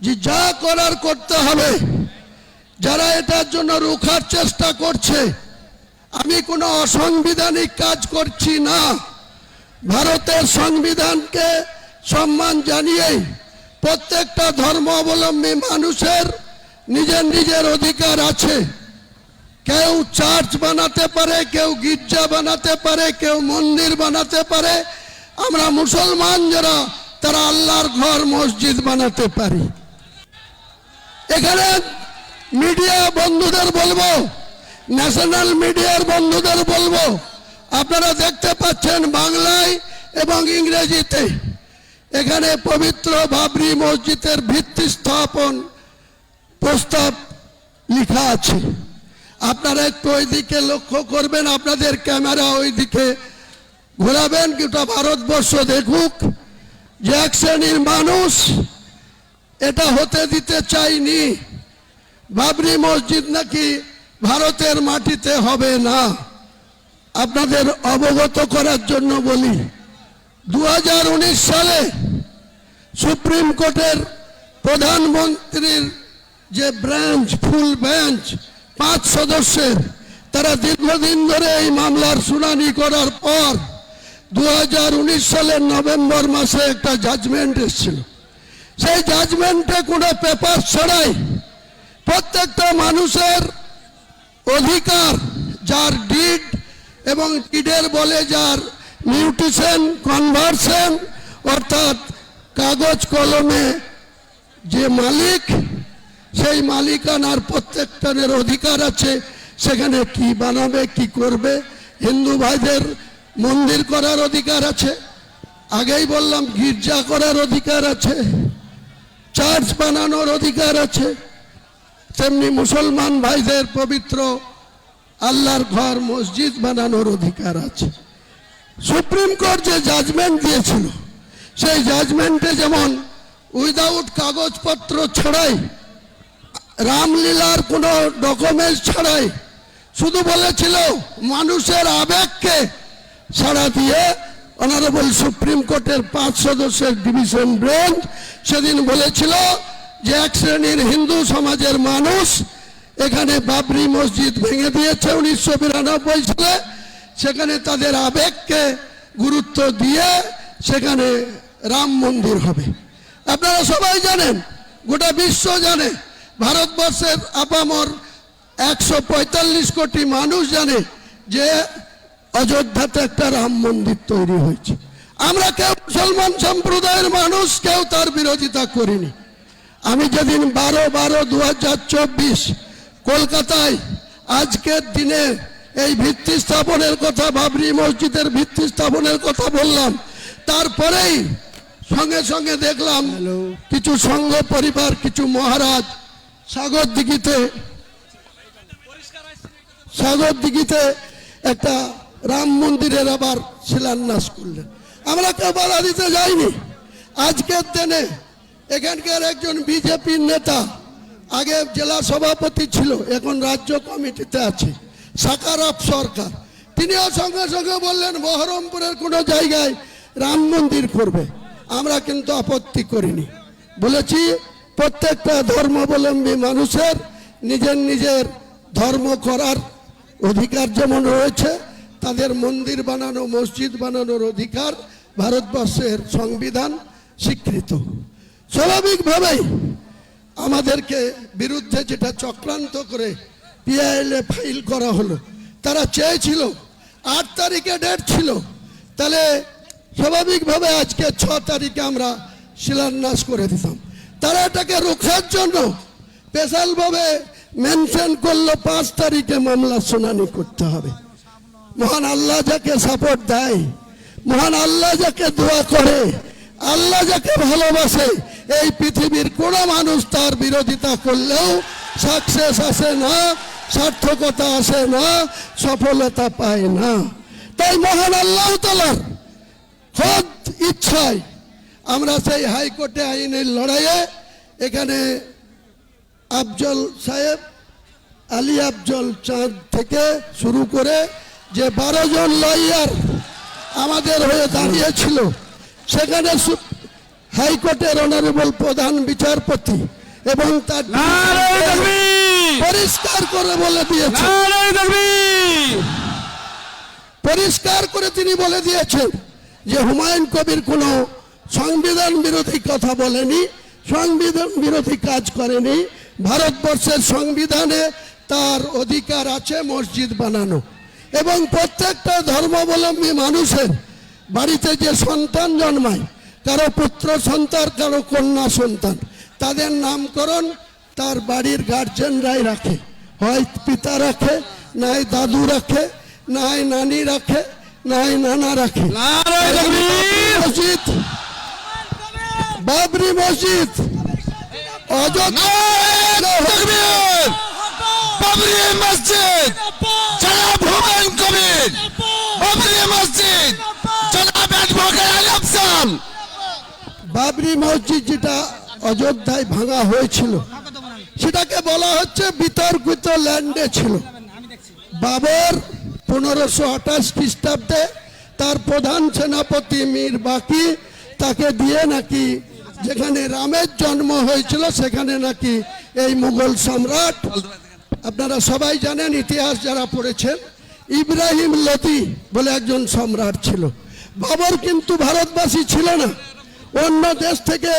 যে যা করার করতে হবে। যারা এটার জন্য রুখার চেষ্টা করছে, আমি কোনো অসাংবিধানিক কাজ করছি না। ভারতের সংবিধানকে সম্মান জানিয়েই প্রত্যেকটা ধর্মাবলম্বী মানুষের নিজের নিজের অধিকার আছে। কেউ চার্চ বানাতে পারে, কেউ গির্জা বানাতে পারে, কেউ মন্দির বানাতে পারে। আমরা মুসলমান যারা, তারা আল্লাহর ঘর মসজিদ বানাতে পারি। এখানে মিডিয়া বন্ধুদের বলবো, ন্যাশনাল মিডিয়ার বন্ধুদের বলবো, আপনারা দেখতে পাচ্ছেন বাংলায় এবং ইংরেজিতে এখানে পবিত্র বাবরি মসজিদের ভিত্তি স্থাপন প্রস্তাব লেখা আছে। আপনারা একটু ওইদিকে লক্ষ্য করবেন, আপনাদের ক্যামেরা ওইদিকে ঘোরাবেন, গোটা ভারতবর্ষ দেখুক যে এক শ্রেণীর মানুষ এটা হতে দিতে চাইনি। বাবরি মসজিদ নাকি ভারতের মাটিতে হবে না। আপনাদের অবগত করার জন্য বলি, 2019 সালে সুপ্রিম কোর্টের প্রধানমন্ত্রীর যে ব্রাঞ্চ, ফুল বেঞ্চ 5 সদস্যের, তারা দীর্ঘদিন ধরে এই মামলার শুনানি করার পর 2019 সালের নভেম্বর মাসে একটা জাজমেন্ট এসেছিল। সেই জাজমেন্টে কোনো পেপার ছাড়াই প্রত্যেকটা মানুষের অধিকার, যার ডিড এবং ডিডের বলে যার মিউটেশন, কনভার্সন, অর্থাৎ কাগজ কলমে যে মালিক, সেই মালিকানার প্রত্যেকটার অধিকার আছে। সেখানে কি বানাবে, কি করবে। হিন্দু ভাইদের মন্দির করার অধিকার আছে, আগেই বললাম গির্জা করার অধিকার আছে, চার্চ বানানোর অধিকার আছে। তেমনি মুসলমান ভাইদের পবিত্র আল্লাহর ঘর মসজিদ বানানোর অধিকার আছে। সুপ্রিম কোর্ট যে জাজমেন্ট দিয়েছিল, সেই জাজমেন্টে যেমন উইদাউট কাগজপত্র ছাড়াই, রামলীলার কোনো ডকুমেন্টস ছাড়াই, শুধু বলেছিল মানুষের আবেগকে সাড়া দিয়ে অনারেবল সুপ্রিম কোর্টের 5 সদস্যের ডিভিশন বেঞ্চ সেদিন বলেছিল যে এক শ্রেণীর হিন্দু সমাজের মানুষ এখানে বাবরি মসজিদ ভেঙে দিয়েছে 1992 সালে। সেখানে তাদের আবেগকে গুরুত্ব দিয়ে সেখানে রাম মন্দির হবে। আপনারা সবাই জানেন, গোটা বিশ্ব জানে, ভারতবর্ষের আপামর 145 কোটি মানুষ জানে যে অযোধ্যাতে একটা রাম মন্দির তৈরি হয়েছে। আমরা কেউ মুসলমান সম্প্রদায়ের মানুষ কেউ তার বিরোধিতা করিনি। আমি যেদিন 12/12/2024 কলকাতায় আজকের দিনে এই ভিত্তি স্থাপনের কথা, বাবরি মসজিদের ভিত্তি স্থাপনের কথা বললাম, তারপরেই সঙ্গে সঙ্গে দেখলাম কিছু সংঘ পরিবার, কিছু মহারাজ সাগর দিঘিতে একটা রাম মন্দিরের আবার শিলান্যাস করলেন। আমরা কেউ বাধা দিতে যাইনি। আজকের দিনে এখানকার একজন বিজেপির নেতা, আগে জেলা সভাপতি ছিল, এখন রাজ্য কমিটিতে আছে, সাকারাপ সরকার, তিনিও সঙ্গে সঙ্গে বললেন বহরমপুরের কোনো জায়গায় রাম মন্দির করবে। আমরা কিন্তু আপত্তি করিনি, বলেছি প্রত্যেকটা ধর্মাবলম্বী মানুষের নিজের নিজের ধর্ম করার অধিকার যেমন রয়েছে, তাদের মন্দির বানানো, মসজিদ বানানোর অধিকার ভারতবর্ষের সংবিধান স্বীকৃত। স্বাভাবিকভাবেই আমাদেরকে বিরুদ্ধে যেটা চক্রান্ত করে পিআইএল ফাইল করা হলো, তারা চেয়েছিল 8 তারিখে ডেট ছিল, তাহলে স্বাভাবিকভাবে আজকে 6 তারিখে আমরা শিলান্যাস করে দিতাম। তারা এটাকে রোখার জন্য স্পেশালভাবে মেনশন করলো 5 তারিখে মামলা শুনানি করতে হবে। মহান আল্লাহ যাকে সাপোর্ট দেয়, মহান আল্লাহ যাকে দোয়া করে, আল্লাহ যাকে ভালোবাসে, এই পৃথিবীর কোনো মানুষ তার বিরোধিতা করলেও সাকসেস আসে না, সার্থকতা আসে না, সফলতা পায় না। তাই মহান আল্লাহ তাআলার খোদ ইচ্ছায় আমরা সেই হাইকোর্টে আইনের লড়াইয়ে এখানে আফজল সাহেব, আলী আফজল চাঁদ থেকে শুরু করে যে 12 জন লয়ার আমাদের হয়ে দাঁড়িয়েছিল, সেখানে হাইকোর্টের অনারেবল প্রধান বিচারপতি এবং তার পরিষ্কার করে বলে দিয়েছেন, পরিষ্কার করে তিনি বলে দিয়েছেন যে হুমায়ুন কবির কোনো সংবিধান বিরোধী কথা বলেনি, সংবিধান বিরোধী কাজ করেনি। ভারতবর্ষের সংবিধানে তার অধিকার আছে মসজিদ বানানো, এবং প্রত্যেকটা ধর্মাবলম্বী মানুষের বাড়িতে যে সন্তান জন্মায়, কারো পুত্র সন্তান, কারো কন্যা সন্তান, তাদের নামকরণ তার বাড়ির গার্জেনরাই রাখে, হয় পিতা রাখে, নাই দাদু রাখে, নাই নানি রাখে, নাই নানা রাখে। মসজিদ, বাবরি মসজিদ, অযোধ্যা বাবরি মসজিদ, জনাব হুমায়ুন কবির, বাবরি মসজিদ, জনাব অ্যাডভোকেট আলী আফজাল। বাবরি মসজিদ যেটা অযোধ্যায় ভাঙা হয়েছিল, সেটাকে বলা হচ্ছে বিতর্কিত ল্যান্ডে ছিল। বাবর 1528 খ্রিস্টাব্দে তার প্রধান সেনাপতি মীর বাকি তাকে দিয়ে নাকি যেখানে রামের জন্ম হয়েছিল সেখানে নাকি এই মুঘল সম্রাট, আপনারা সবাই জানেন, ইতিহাস যারা পড়েছেন, ইব্রাহিম লোদি বলে একজন সম্রাট ছিল। বাবর কিন্তু ভারতবাসী ছিল না, অন্য দেশ থেকে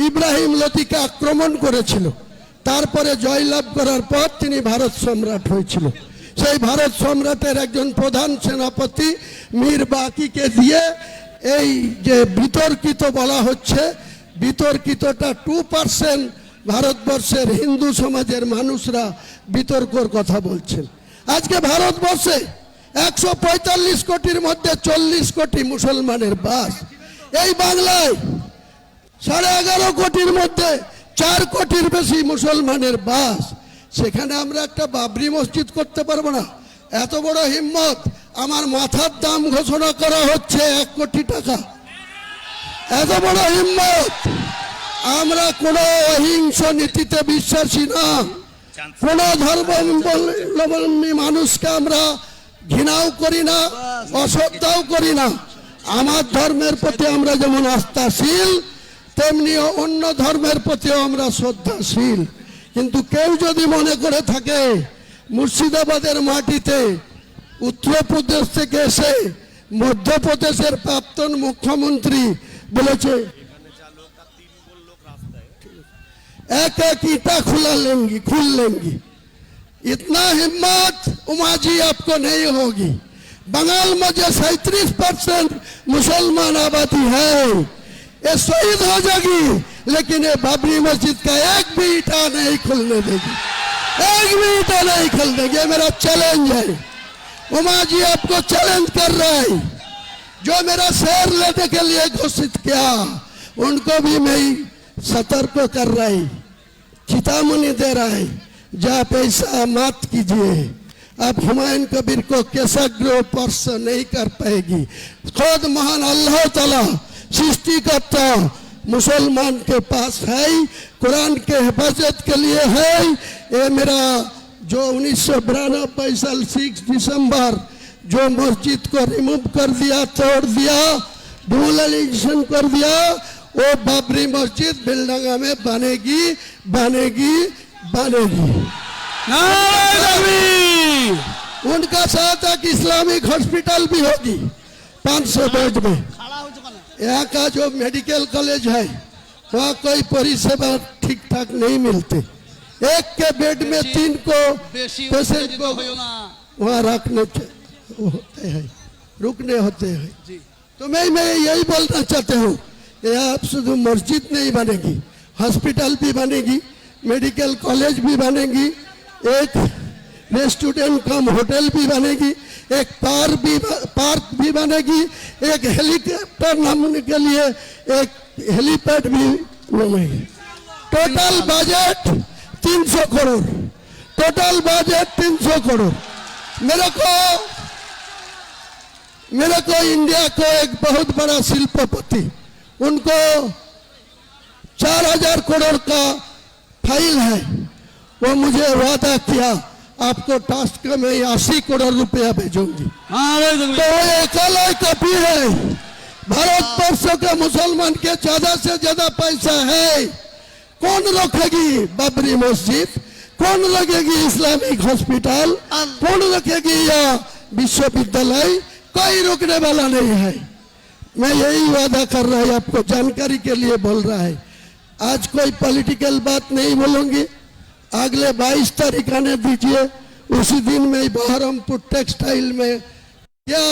ইব্রাহিম লোদিকে আক্রমণ করেছিল, তারপরে জয়লাভ করার পর তিনি ভারত সম্রাট হয়েছিল। সেই ভারত সম্রাটের একজন প্রধান সেনাপতি মীর বাকিকে দিয়ে এই যে বিতর্কিত বলা হচ্ছে, বিতর্কিতটা 2% ভারতবর্ষের হিন্দু সমাজের মানুষরা বিতর্কর কথা বলছেন। আজকে ভারতবর্ষে 145 কোটির মধ্যে 40 কোটি মুসলমানের বাস। এই বাংলায় 11.5 কোটির মধ্যে 4 কোটির বেশি মুসলমানের বাস। সেখানে আমরা একটা বাবরি মসজিদ করতে পারবো না? এত বড় হিম্মত! আমার মাথার দাম ঘোষণা করা হচ্ছে 1 কোটি টাকা। এত বড় হিম্মত! আমরা কোনো অহিংস নীতিতে বিশ্বাসী না, কোন ধর্মাবলম্বী মানুষকে আমরা ঘৃণাও করি না, অশ্রদ্ধাও করি না। আমার ধর্মের প্রতি আমরা যেমন আস্থাশীল, তেমনি অন্য ধর্মের প্রতিও আমরা শ্রদ্ধাশীল। কিন্তু কেউ যদি মনে করে থাকে মুর্শিদাবাদের মাটিতে উত্তরপ্রদেশ থেকে এসে মধ্যপ্রদেশের প্রাক্তন মুখ্যমন্ত্রী বলেছে एक एक ईटा खुल लेंगी, इतना हिम्मत उमा जी आपको नहीं होगी। बंगाल में जो 37% मुसलमान आबादी है, ये शहीद हो जाएगी, लेकिन ये बाबरी मस्जिद का एक भी ईटा नहीं खुलने देगी, एक भी ईटा नहीं खुल देगी। ये मेरा चैलेंज है। उमा जी आपको चैलेंज कर रहा है। जो मेरा शेर लेने के लिए घोषित किया, उनको भी मैं सतर्क कर रहा है, चेतावनी दे रहा है, जब ऐसा मत कीजिए। अब हुमायूं कबीर को केसग्र स्पर्श नहीं कर पाएगी। खुद महान अल्लाह ताला सृष्टिकर्ता मुसलमान के पास है, कुरान के हिफाजत के लिए है। ये मेरा जो 1992 साल 6 दिसंबर जो मस्जिद को रिमूव कर दिया, तोड़ दिया, डिमोलिशन कर दिया, वो बाबरी मस्जिद बिलडंगा में बनेगी बनेगी बनेगी। उनका साथ एक इस्लामिक हॉस्पिटल भी होगी 500 बेड में। यहाँ का जो मेडिकल कॉलेज है, वहाँ कोई परिसेवा ठीक ठाक नहीं मिलते। एक के बेड में 3 को पेशेंट को वहाँ रखने होते हैं, रुकने होते हैं। तो मैं यही बोलना चाहता हूँ, आप शुद्ध मस्जिद नहीं बनेगी, हॉस्पिटल भी बनेगी, मेडिकल कॉलेज भी बनेगी, एक रेस्टोरेंट कम होटल भी बनेगी, एक पार्क भी बनेगी, एक हेलीकॉप्टर नामने के लिए एक हेलीपैड भी बनेगी। Total budget 300 crore, total budget 300 crore. मेरे को इंडिया को एक बहुत बड़ा शिल्पपति, उनको 4000 करोड़ का फाइल है, वो मुझे वादा किया आपको टास्क में 80 करोड़ रुपया भेजूंगी। तो वो अकेला कपी है। भारतवर्ष के मुसलमान के ज्यादा से ज्यादा पैसा है। कौन रखेगी बाबरी मस्जिद, कौन लगेगी इस्लामिक हॉस्पिटल, कौन रखेगी या विश्वविद्यालय? कोई रुकने वाला नहीं है। मैं यही वादा कर रहा है, आपको जानकारी के लिए बोल रहा है। आज कोई पॉलिटिकल बात नहीं बोलूंगी। अगले 22 तारीख आने दीजिए, उसी दिन में बहरमपुर टेक्सटाइल में क्या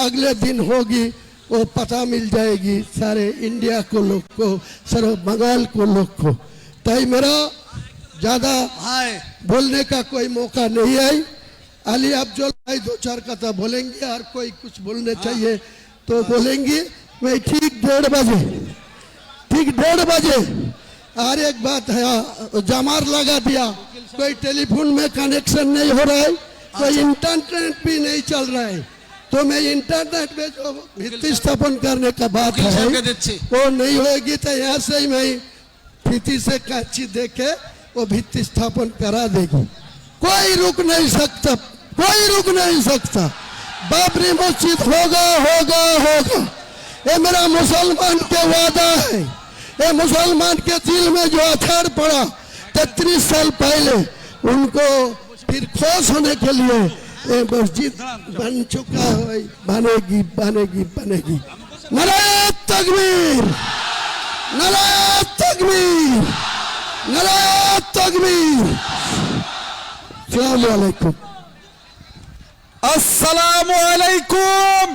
अगले दिन होगी वो पता मिल जाएगी सारे इंडिया को लोग को, सारे बंगाल को लोग को। ताई मेरा ज्यादा बोलने का कोई मौका नहीं है। अली अफजल भाई 2-4 कथा बोलेंगे, और कोई कुछ बोलने चाहिए तो बोलेंगे। मैं ठीक 1:30 बजे और एक बात है, जमार लगा दिया, कोई टेलीफोन में कनेक्शन नहीं हो रहा है, कोई इंटरनेट भी नहीं चल रहा है। तो मैं इंटरनेट में जो भित्ति स्थापन करने का बात है वो नहीं होगी। तो यहाँ से ही मैं भित्ति से कांची देके वो भित्ति स्थापन करा देगी। कोई रुक नहीं सकता, कोई रुक नहीं सकता। बाबरी मस्जिद होगा होगा होगा, ये मेरा मुसलमान के वादा है। ये मुसलमान के दिल में जो अथार पड़ा 33 साल पहले, उनको फिर खोस होने के लिए ये मस्जिद बन चुका है, बनेगी बनेगी बनेगी। नारे तकबीर, नारे तकबीर, नारे तकबीर। अस्सलाम वालेकुम। আসসালামু আলাইকুম।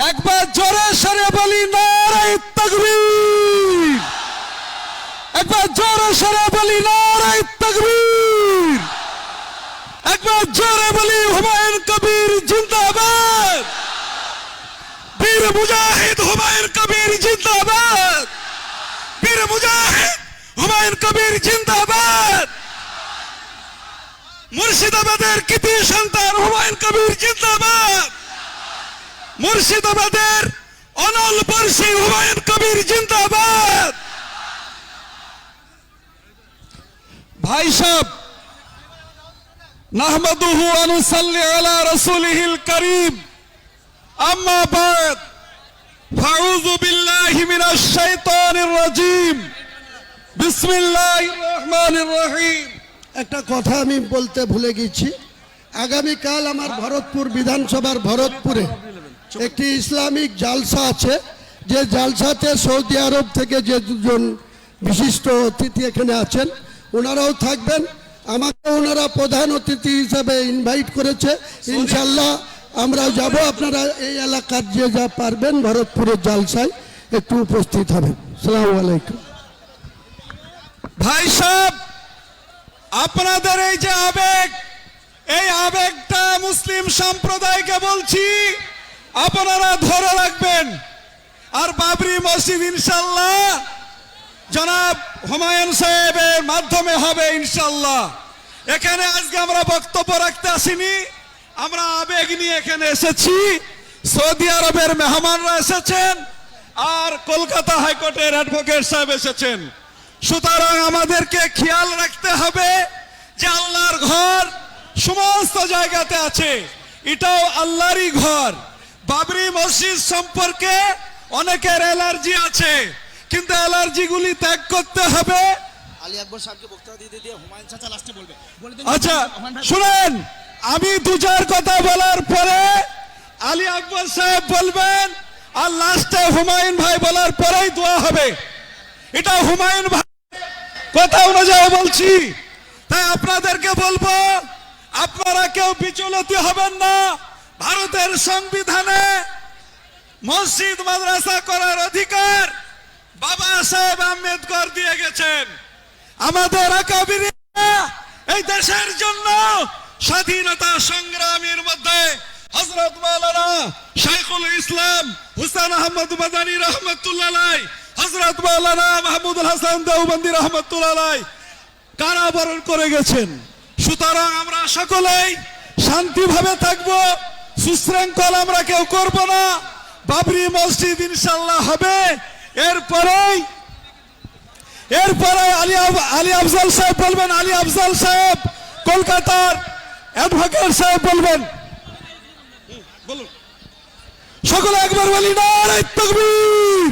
একবার জোরে সরে বলি নারায়ে তাকবীর। একবার জোরে সরে বলি নারায়ে তাকবীর। একবার জোরে বলি হুমায়ুন কবির জিন্দাবাদ। বীর মুজাহিদ হুমায়ুন কবির জিন্দাবাদ। বীর মুজাহিদ হুমায়ুন কবির জিন্দাবাদ। মুর্শিদাবাদের কৃতি সন্তান হুমায়ুন কবির জিন্দাবাদ। মুর্শিদাবাদের অনল বর্ষী হুমায়ুন কবির জিন্দাবাদ। ভাই সাহেব, নাহমাদুহু ওয়া নুসাল্লি আলা রাসূলিহিল কারীম, আম্মা বাদ, ফাউযু বিল্লাহি মিনাশ শাইতানির রাজীম, বিসমিল্লাহির রহমানির রহিম। একটা কথা আমি বলতে ভুলে গেছি। আগামীকাল আমার ভরতপুর বিধানসভার ভরতপুরে একটি ইসলামিক জালসা আছে, যে জালসাতে সৌদি আরব থেকে যে দুজন বিশিষ্ট অতিথি এখানে আছেন ওনারাও থাকবেন। আমাকে ওনারা প্রধান অতিথি হিসাবে ইনভাইট করেছে। ইনশাল্লাহ আমরা যাব। আপনারা এই এলাকার যে যা পারবেন ভরতপুরের জালসায় একটু উপস্থিত হবেন। আসসালামু আলাইকুম। ভাই সাহেব, আপনাদের এই যে আবেগ, এই আবেগটা মুসলিম সম্প্রদায়কে বলছি আপনারা ধরে রাখবেন। আর বাবরি মসজিদ ইনশাল্লাহ জনাব হুমায়ুন সাহেবের মাধ্যমে হবে ইনশাল্লাহ। এখানে আজকে আমরা বক্তব্য রাখতে আসিনি, আমরা আবেগ নিয়ে এখানে এসেছি। সৌদি আরবের মেহমানরা এসেছেন আর কলকাতা হাইকোর্টের অ্যাডভোকেট সাহেব এসেছেন। সুতরাং আমাদেরকে খেয়াল রাখতে হবে যে আল্লাহর ঘর সমস্ত জায়গাতে আছে, এটাও আল্লাহরই ঘর। বাবরি মসজিদ সম্পর্কে অনেকের অ্যালার্জি আছে, কিন্তু অ্যালার্জিগুলি ত্যাগ করতে হবে। আচ্ছা শুনেন, আমি দুজার কথা বলার পরে আলী আকবর সাহেব বলবেন, আর লাস্টে হুমায়ুন ভাই বলার পরেই দোয়া হবে। এটা হুমায়ুন ভাই কথা অনুযায়ী বলছি। তাই আপনাদেরকে বলবো, আপনারা কেউ বিচলিত হবেন না। ভারতের সংবিধানে মসজিদ মাদ্রাসা করার অধিকার বাবা সাহেব আম্বেদকর দিয়ে গেছেন। আমাদের আকাবিরিরা এই দেশের জন্য স্বাধীনতা সংগ্রামের মধ্যে হযরত মাওলানা শাইখুল ইসলাম হুসাইন আহমদ মাদানী রাহমাতুল্লাহ আলাইহি, হযরত মাওলানা মাহমুদুল হাসান দেওবন্দি রাহমাতুল্লাহ আলাইহি কারাবরণ করে গেছেন। সুতরাং আমরা সকলেই শান্তিভাবে থাকবো, সুশৃঙ্খল আমরা কেউ করব না। বাবরি মসজিদ ইনশাআল্লাহ হবে। এরপরে আলী আফজাল সাহেব বলবেন। আলী আফজাল সাহেব কলকাতার অ্যাডভোকেট সাহেব বলবেন। বলুন সকলে একবার বলি নারায়ে তাকবীর,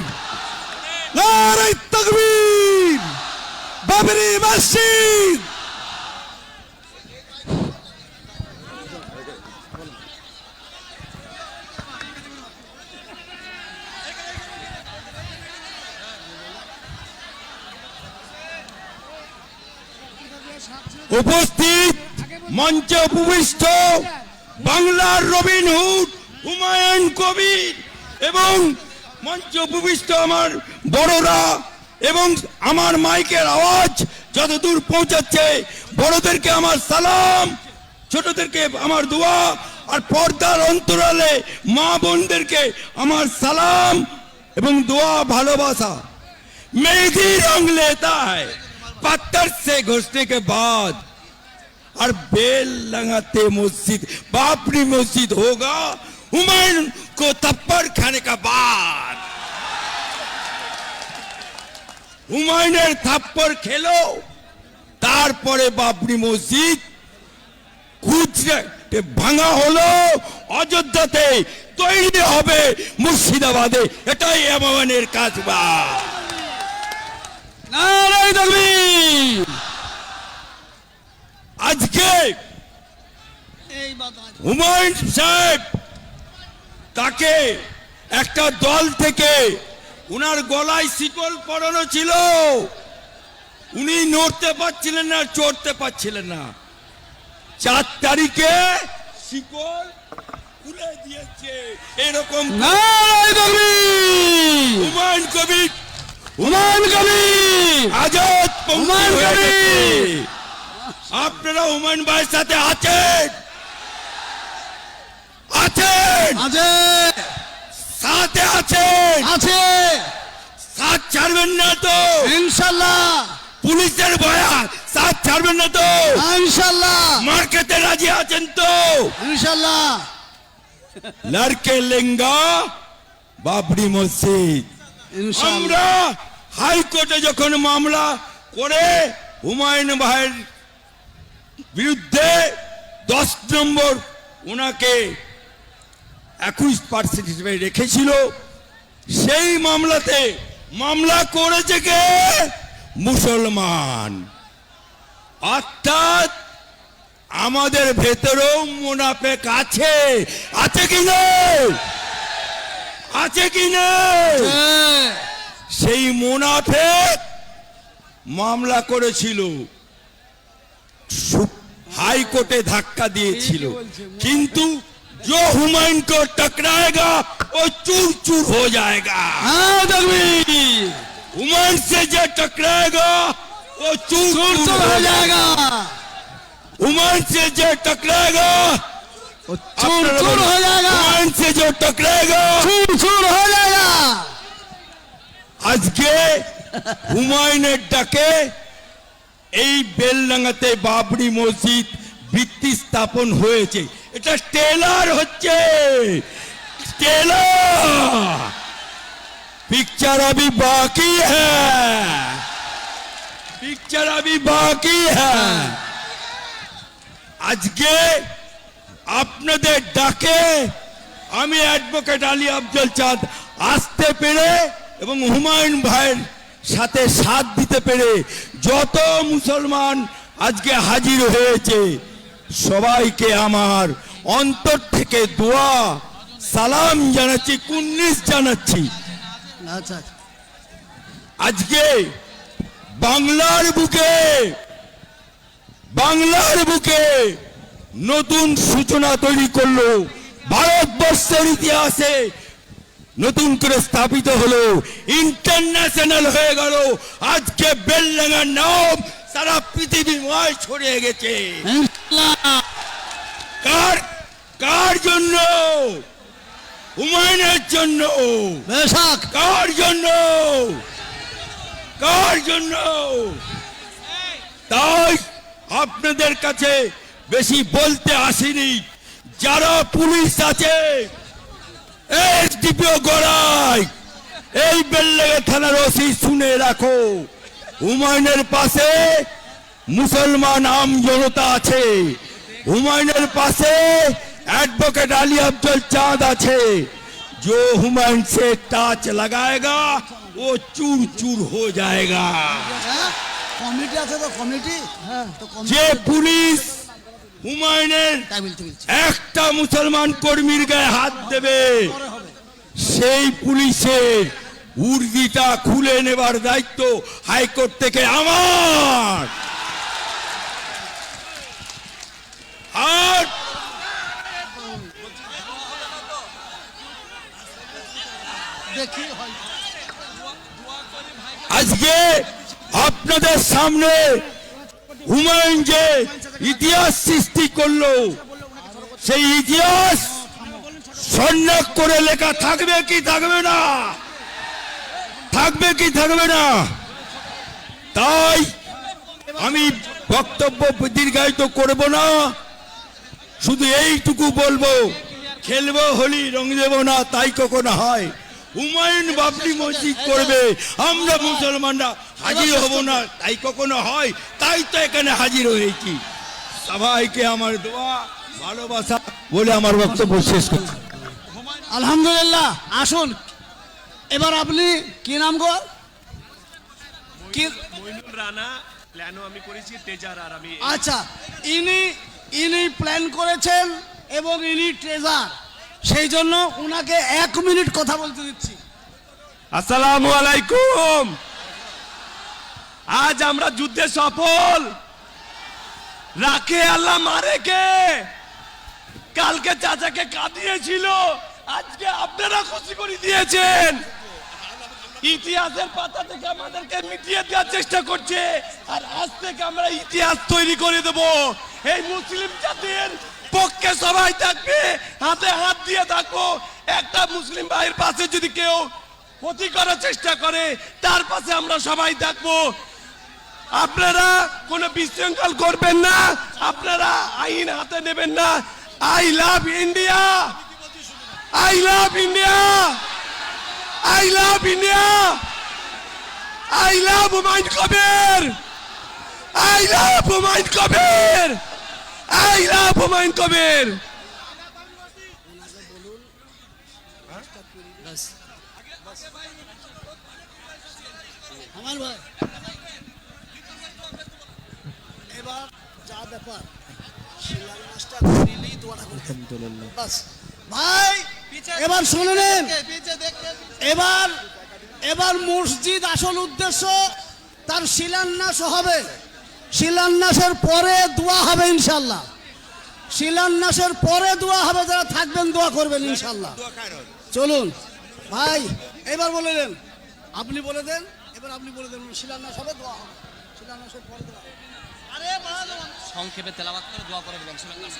নারায়ে তাকবীর। বাবরি মসজিদ উপস্থিত, মঞ্চে উপবিষ্ট বাংলার রবিনহুড হুমায়ুন কবির এবং মঞ্চে উপবিষ্ট আমার বড়রা এবং আমার মাইকের আওয়াজ যতদূর পৌঁছাচ্ছে, বড়দেরকে আমার সালাম, ছোটদেরকে আমার দোয়া, আর পর্দার অন্তরালে মা বোনদেরকে আমার সালাম এবং দোয়া, ভালোবাসা। मेहंदी रंग लेता है पत्थर से घुसने के बाद, और बेल लगाते मस्जिद बाबरी मस्जिद होगा हुमायूं को थप्पड़ खाने का बाद। হুমায়ুনের থাপ্পড় খেলো, তারপরে বাবরি মসজিদ গুজরাটে ভাঙা হলো, অযোধ্যাতে তৈরি হবে মুর্শিদাবাদে। এটাই আমাদের কাজবা। নারায়ে তাকবীর। আজকে হুমায়ুন সাহেব তাকে একটা দল থেকে উনার গলায় শিকল পরানো ছিল, উনি নড়তে পারছিলেন না, চড়তে পারছিলেন না। 4 তারিখে শিকল খুলে দিয়েছে। এরকম হুমায়ুন কবির আজাদ আপনারা হুমায়ুন ভাইয়ের সাথে আছেন সাথে আছেন সাথ ছাড়বেন না তো ইনশাআল্লাহ। পুলিশের ভয়া সাথ ছাড়বেন না তো ইনশাআল্লাহ। মার খেতে রাজি আছেন তো ইনশাআল্লাহ। লড়কে লেঙ্গা বাবরি মসজিদ। আমরা হাইকোর্টে যখন মামলা করে হুমায়ুন ভাইয়ের বিরুদ্ধে 10 নম্বর ওনাকে 21% হিসেবে রেখেছিল, সেই মামলাতে মামলা করেছে কে? মুসলমান। অর্থাৎ আমাদের ভেতরেও মুনাফেক আছে কি না? আছে কি না? সেই মুনাফেক মামলা করেছিল, হাইকোর্টে ধাক্কা দিয়েছিল, কিন্তু जो हुमायूं को टकराएगा वो चूर चूर हो जाएगा। हुमायूं से जो टकराएगा वो चूर चूर हो जाएगा। हुमायूं से जो टकराएगा वो चूर चूर हो जाएगा। हुमायूं से जो टकराएगा चूर चूर हो जाएगा। आज के হুমায়ুনের ডাকে এই বেলডাঙ্গাতে বাবরি মসজিদ ভিত্তি স্থাপন হয়েছে। এটা টেলার হচ্ছে, টেলার। पिक्चर अभी बाकी है, पिक्चर अभी बाकी है। আজকে আপনাদের ডাকে আমি অ্যাডভোকেট আলী আফজল চাঁদ আসতে পেরে এবং হুমায়ুন ভাইয়ের সাথে সাথ দিতে পেরে যত মুসলমান আজকে হাজির হয়েছে সবাইকে আমার অন্তর থেকে দোয়া সালাম জানাচ্ছি, কুন্নিস জানাচ্ছি। আজকে বাংলার বুকে নতুন সূচনা তৈরি করলো, ভারতবর্ষের ইতিহাসে নতুন করে স্থাপিত হলো, ইন্টারন্যাশনাল হয়ে গেল। আজকে বেলডাঙ্গার নাম সারা পৃথিবীময় ছড়িয়ে গেছে। কার জন্য? হুমায়ুনের জন্য। কার জন্য? তাই আপনাদের কাছে বেশি বলতে আসিনি। যারা পুলিশ আছে, এসডিপিও গড়াই, এই বেলডাঙ্গা থানার ওসি শুনে রাখো, হুমায়ুনের পাশে মুসলমান আম জনতা আছে, হুমায়ুনের পাশে एडवोकेट अली अफजल चांद আছে। जो हुमायूं से टच लगाएगा वो चूर चूर हो जाएगा। কমিটি আছে তো কমিটি, যে পুলিশ হুমায়ুনের একটা মুসলমান কর্মীর গায়ে হাত দেবে সেই পুলিশের উর্দিটা খুলে নেবার দায়িত্ব হাইকোর্ট থেকে আমার। আর আজকে আপনাদের সামনে হুমায়ুন যে ইতিহাস সৃষ্টি করলো সেই ইতিহাস স্বর্ণাক করে লেখা থাকবে কি থাকবে না? থাকবে কি থাকবে না? তাই আমি বক্তব্য দীর্ঘায়িত করব না, শুধু এইটুকু বলবো, খেলবো হোলি রং দেব না, তাই কখনো হয়? হুমায়ুন বাবরি মসজিদ করবে, আমরা মুসলমানরা হাজির হব না, তাই কখনো হয়? তাই তো এখানে হাজির হয়েছি। সবাইকে আমার দোয়া ভালোবাসা বলে আমার বক্তব্য শেষ করছি। আলহামদুলিল্লাহ। আসুন এবার আপনি কি নাম গো? মইনুল রানা, প্ল্যানও আমি করেছি, তেজার আর আমি। আচ্ছা, ইনি প্ল্যান করেছেন এবং ইনি ট্রেজার, সেই জন্য উনাকে 1 মিনিট কথা বলতে দিচ্ছি। আসসালামু আলাইকুম। আজ আমরা যুদ্ধে সফল, রাখে আল্লাহ মারে কে? কালকে চাচাকে কাঁদিয়েছিল, আজকে আপনারা খুশি করে দিয়েছেন। ইতিহাসের পাতা থেকে আমাদেরকে মিটিয়ে দেওয়ার চেষ্টা করছে, আর আজ থেকে আমরা ইতিহাস তৈরি করে দেব। এই মুসলিম জাতির পক্ষে সবাই থাকবে, হাতে হাত দিয়ে থাকবো। একটা মুসলিম ভাইয়ের পাশে যদি কেউ ক্ষতি করার চেষ্টা করে, তার পাশে আমরা সবাই থাকবো। আপনারা কোনো বিশৃঙ্খল করবেন না, আপনারা আইন হাতে নেবেন না। I love India, I love India, I love India, I love Humayun Kabir, I love Humayun Kabir, I love Humayun Kabir. আমার ভাই এবার যা ব্যাপার শিলান্যাসটা করিলেই দোয়াটা করতে হবে। বাস ভাই এবার শুনে নেন, এবার মসজিদ আসল উদ্দেশ্য তার শিলান্যাস হবে। শিলান্যাসের পরে দোয়া হবে ইনশাল্লাহ, শিলান্যাসের পরে দোয়া হবে। যারা থাকবেন দোয়া করবেন ইনশাল্লাহ। চলুন ভাই এবার বলে দেন, আপনি বলে দেন, এবার আপনি বলে দেন শিলান্যাস হবে, দোয়া হবে। শিলান্যাসের পরে দোয়া হবে। আরে সংক্ষেপে তেলাওয়াত করে দোয়া করে দিবেন শিলান্যাস।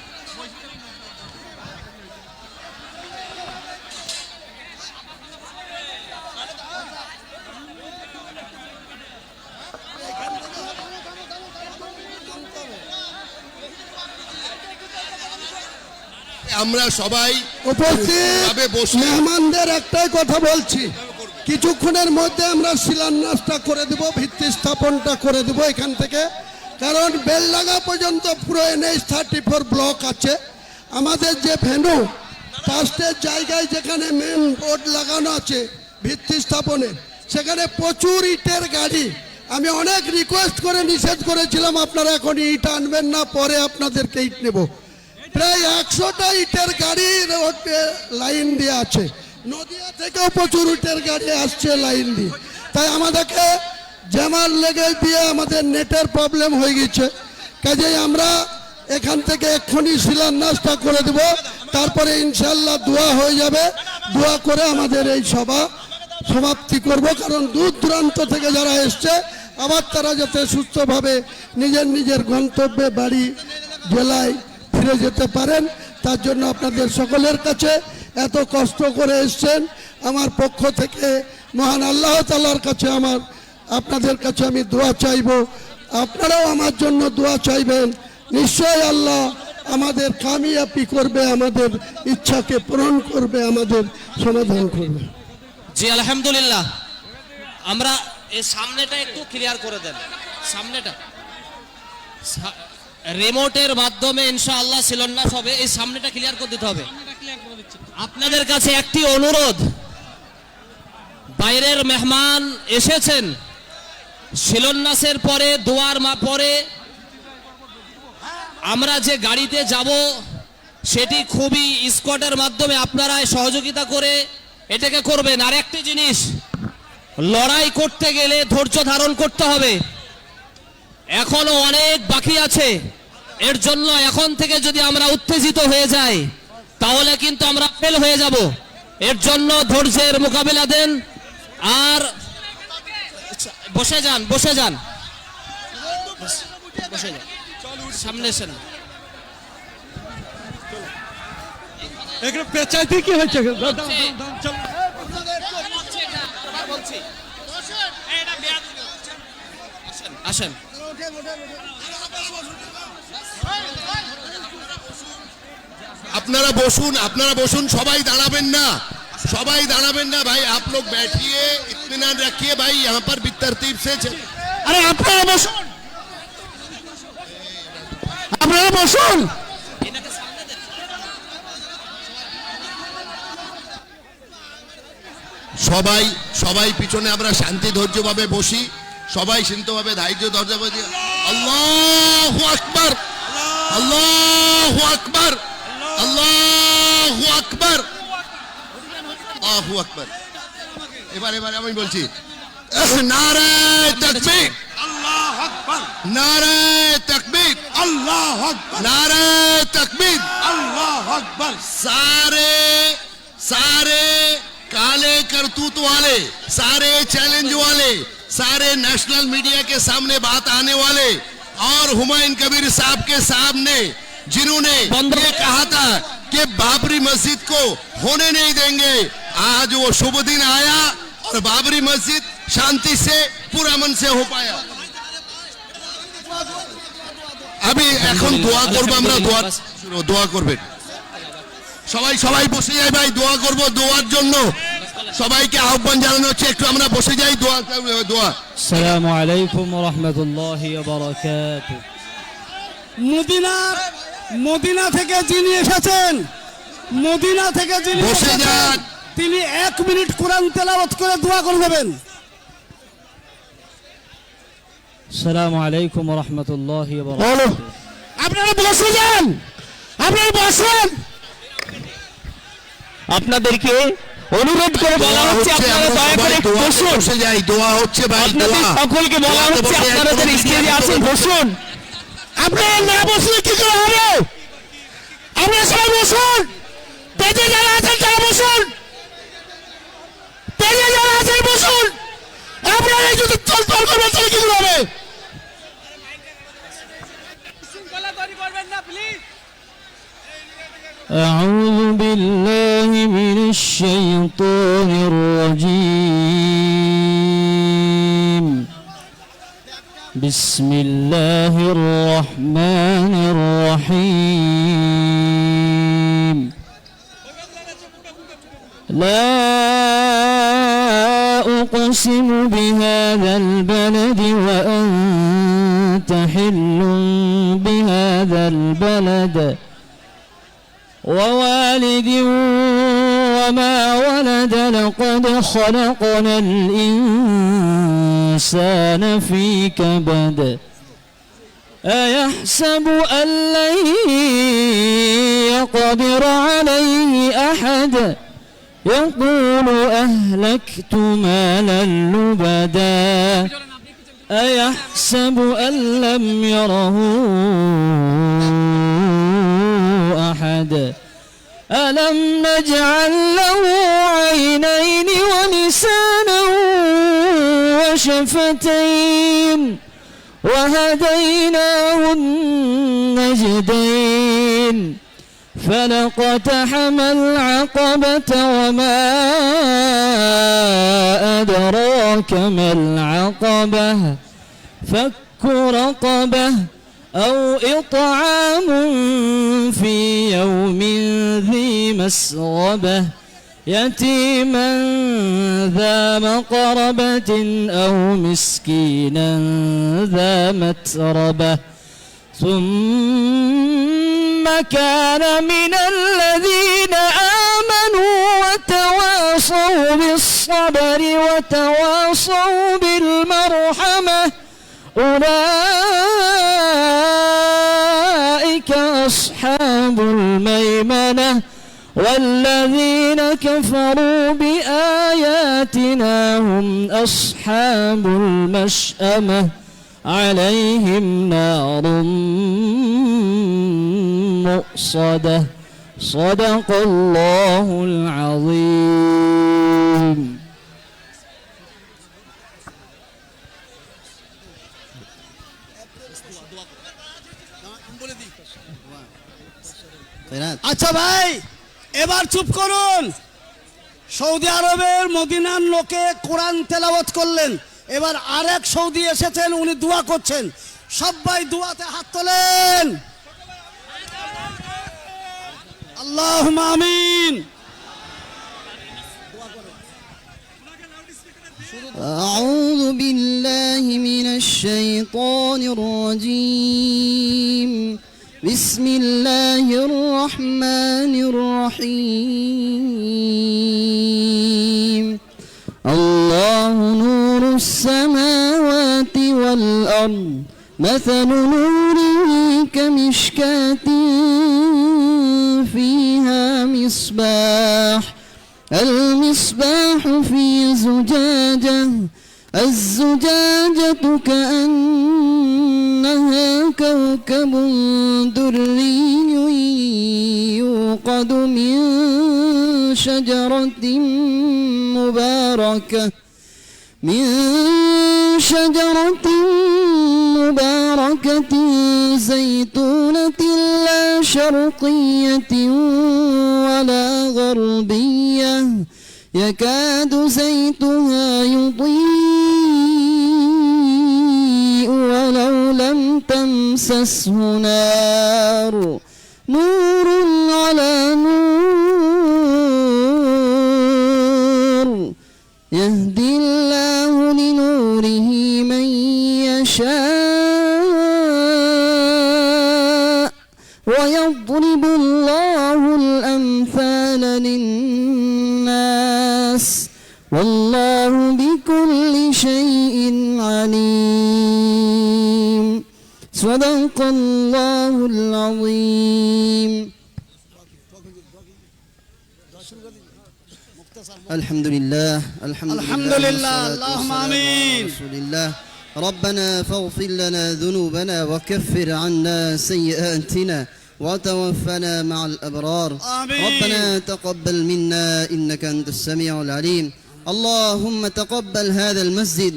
আমরা সবাই উপস্থিত মেহমানদের একটাই কথা বলছি, কিছুক্ষণের মধ্যে আমরা শিলান্যাসটা করে দেব, ভিত্তি স্থাপনটা করে দেব এখান থেকে। কারণ বেলডাঙ্গা পর্যন্ত পুরো NH-34 ব্লক আছে। আমাদের যে ভেন্যু পাঁচটের জায়গায় যেখানে মেন রোড লাগানো আছে ভিত্তি স্থাপনের, সেখানে প্রচুর ইটের গাড়ি। আমি অনেক রিকোয়েস্ট করে নিষেধ করেছিলাম, আপনারা এখন ইট আনবেন না, পরে আপনাদেরকে ইট নেব। প্রায় 100টা ইটের গাড়ি লাইন দিয়ে আছে, নদিয়া থেকেও প্রচুর ইটের গাড়ি আসছে লাইন দিয়ে। তাই আমাদেরকে জামার লেগে দিয়ে আমাদের নেটের প্রবলেম হয়ে গেছে। কাজেই আমরা এখান থেকে এক্ষুনি শিলান্যাসটা করে দেব, তারপরে ইনশাল্লাহ দোয়া হয়ে যাবে। দোয়া করে আমাদের এই সভা সমাপ্তি করব। কারণ দূর দূরান্ত থেকে যারা এসছে, আবার তারা যাতে সুস্থভাবে নিজের নিজের গন্তব্যে বাড়ি জেলায় ফিরে যেতে পারেন, তার জন্য আপনাদের সকলের কাছে, এত কষ্ট করে এসছেন, আমার পক্ষ থেকে মহান আল্লাহ তাআলার কাছে আপনাদের কাছে আমি দোয়া চাইব। আপনারাও আমার জন্য দোয়া চাইবেন। নিশ্চয় আল্লাহ আমাদের কামিয়াবি করবে, আমাদের ইচ্ছাকে পূরণ করবে, আমাদের সমাধান করবে। জি আলহামদুলিল্লাহ। আমরা এই সামনেটা একটু ক্লিয়ার করে দেন, সামনেটা রিমোটের মাধ্যমে ইনশাআল্লাহ শিলান্যাস হবে। এই সামনেটা ক্লিয়ার করে দিতে হবে। আপনাদের কাছে একটি অনুরোধ, বাইরের মেহমান এসেছেন, শিলান্যাসের পরে দোয়ার পরে আমরা যে গাড়িতে যাব সেটি খুবই স্কোয়াডের মাধ্যমে আপনারা সহযোগিতা করে এটাকে করবেন। আর একটি জিনিস, লড়াই করতে গেলে ধৈর্য ধারণ করতে হবে, এখনো অনেক বাকি আছে। এর জন্য এখন থেকে যদি আমরা উত্তেজিত হয়ে যাই তাহলে কিন্তু আমরা ফেল হয়ে যাব। এর জন্য ধৈর্যের মোকাবিলা দেন। আর বসে যান, বসে যান, বসে যান, সামনে এসেন। এখানে পেঁচাইতে কি হয়েছে? আসেন। আপনারা বসুন, সবাই দাঁড়াবেন না, सबाई दाड़ाबेन ना भाई, आप लोग बैठिए, इत्मीनान रखिए भाई, यहाँ पर भी तरतीब से अरे আপনারা বসুন, আপনারা বসুন। সবাই সবাই পিছনে আমরা শান্তি ধৈর্য ভাবে বসি, সবাই শান্তভাবে ধৈর্য ধৈর্য ভাবে। আল্লাহু আকবার, আল্লাহু আকবার, আল্লাহু আকবার, আল্লাহু আকবার। এবারে আমি বলছি নারে তাকবীর, আল্লাহু আকবার। नारे तकबीर, अल्लाह अकबर, नारे तकबीर, अल्लाह अकबर। सारे काले करतूत वाले, सारे चैलेंज वाले, सारे नेशनल मीडिया के सामने बात आने वाले और हुमायूं कबीर साहब के सामने जिन्होंने ये कहा था कि बाबरी मस्जिद को होने नहीं देंगे, आज वो शुभ दिन आया और बाबरी मस्जिद शांति से पूरा मन से हो पाया। আমি এখন দোয়া করব, আমরা দোয়া করবেন সবাই, সবাই বসে যাই ভাই, দোয়া করব। দোয়ার জন্য সবাইকে আহ্বান জানানো হচ্ছে, একটু আমরা বসে যাই, দোয়া দোয়া। আসসালামু আলাইকুম ওয়া রাহমাতুল্লাহি ওয়া বারাকাতুহু। মদিনা থেকে যিনি এসেছেন, মদিনা থেকে যিনি বসে যান, তিনি 1 মিনিট কোরআন তেলাওয়াত করে দোয়া করে দেবেন। আসসালামু আলাইকুম ওয়া রাহমাতুল্লাহি ওয়া বারাকাতুহু। আপনারা বসে যান, আপনারা বসেন। আপনাদেরকে অনুরোধ করে বলা হচ্ছে আপনারা দয়া করে একটু বসুন। বসে যাই, দোয়া হচ্ছে ভাই, আপনাদের দোয়া। সকলকে বলা হচ্ছে আপনারা যারা স্টেজে আছেন বসুন। আপনারা না বসলে কি করে হবে? আপনারা সবাই বসুন, পেজে যারা আছেন তারা বসুন, পেজে যারা আছেন বসুন। আপনারা যদি চল করবেন তাহলে কি করে হবে? أعوذ بالله من الشيطان الرجيم. بسم الله الرحمن الرحيم. لا أقسم بهذا البلد وأنت حل بهذا البلد ووالد وما ولد لقد خلقنا الإنسان في كبد أيحسب أن لن يقدر عليه أحد يقول أهلكت مالا لبدا أيحسب أن لم يره أحد ألم نجعل له عينين ولسانا وشفتين وهديناه النجدين فلقتحم العقبة وما أدراك ما العقبة فك رقبة أو إطعام في يوم ذي مسغبة يتيما ذا مقربة أو مسكينا ذا متربة ثم كان من الذين آمنوا وتواصوا بالصبر وتواصوا بالمرحمة أولئك أصحاب الميمنة والذين كفروا بآياتنا هم أصحاب المشأمة عليهم نار مؤصدة صدق الله العظيم. আচ্ছা ভাই, এবার চুপ করুন। সৌদি আরবের মদিনার লোকে কোরআন তেলাওয়াত করলেন, এবার আরেক সৌদি এসেছেন, উনি দোয়া করছেন। সবাই দোয়াতে হাত তোলেন। আল্লাহুম্মা আমিন। أعوذ بالله من الشيطان الرجيم. بسم الله الرحمن الرحيم. الله نور السماوات والأرض مثل نوره كمشكاة فيها مصباح المصباح في زجاجة الزجاجة كأنها كوكب دري يوقد من شجرة مباركة زيتونة لا شرقية ولا غربية يكاد زيتها يضيء ولو لم تمسسه نار نور على نور يهدي الله لنوره من يشاء ويضرب الله الأمثال للناس والله بكل شيء عليم صدق الله العظيم. الحمد لله اللهم آمين. رسول الله. ربنا فاغفر لنا ذنوبنا وكفر عنا سيئاتنا وتوفنا مع الأبرار. آمين. ربنا تقبل منا إنك أنت السميع العليم. اللهم تقبل هذا المسجد،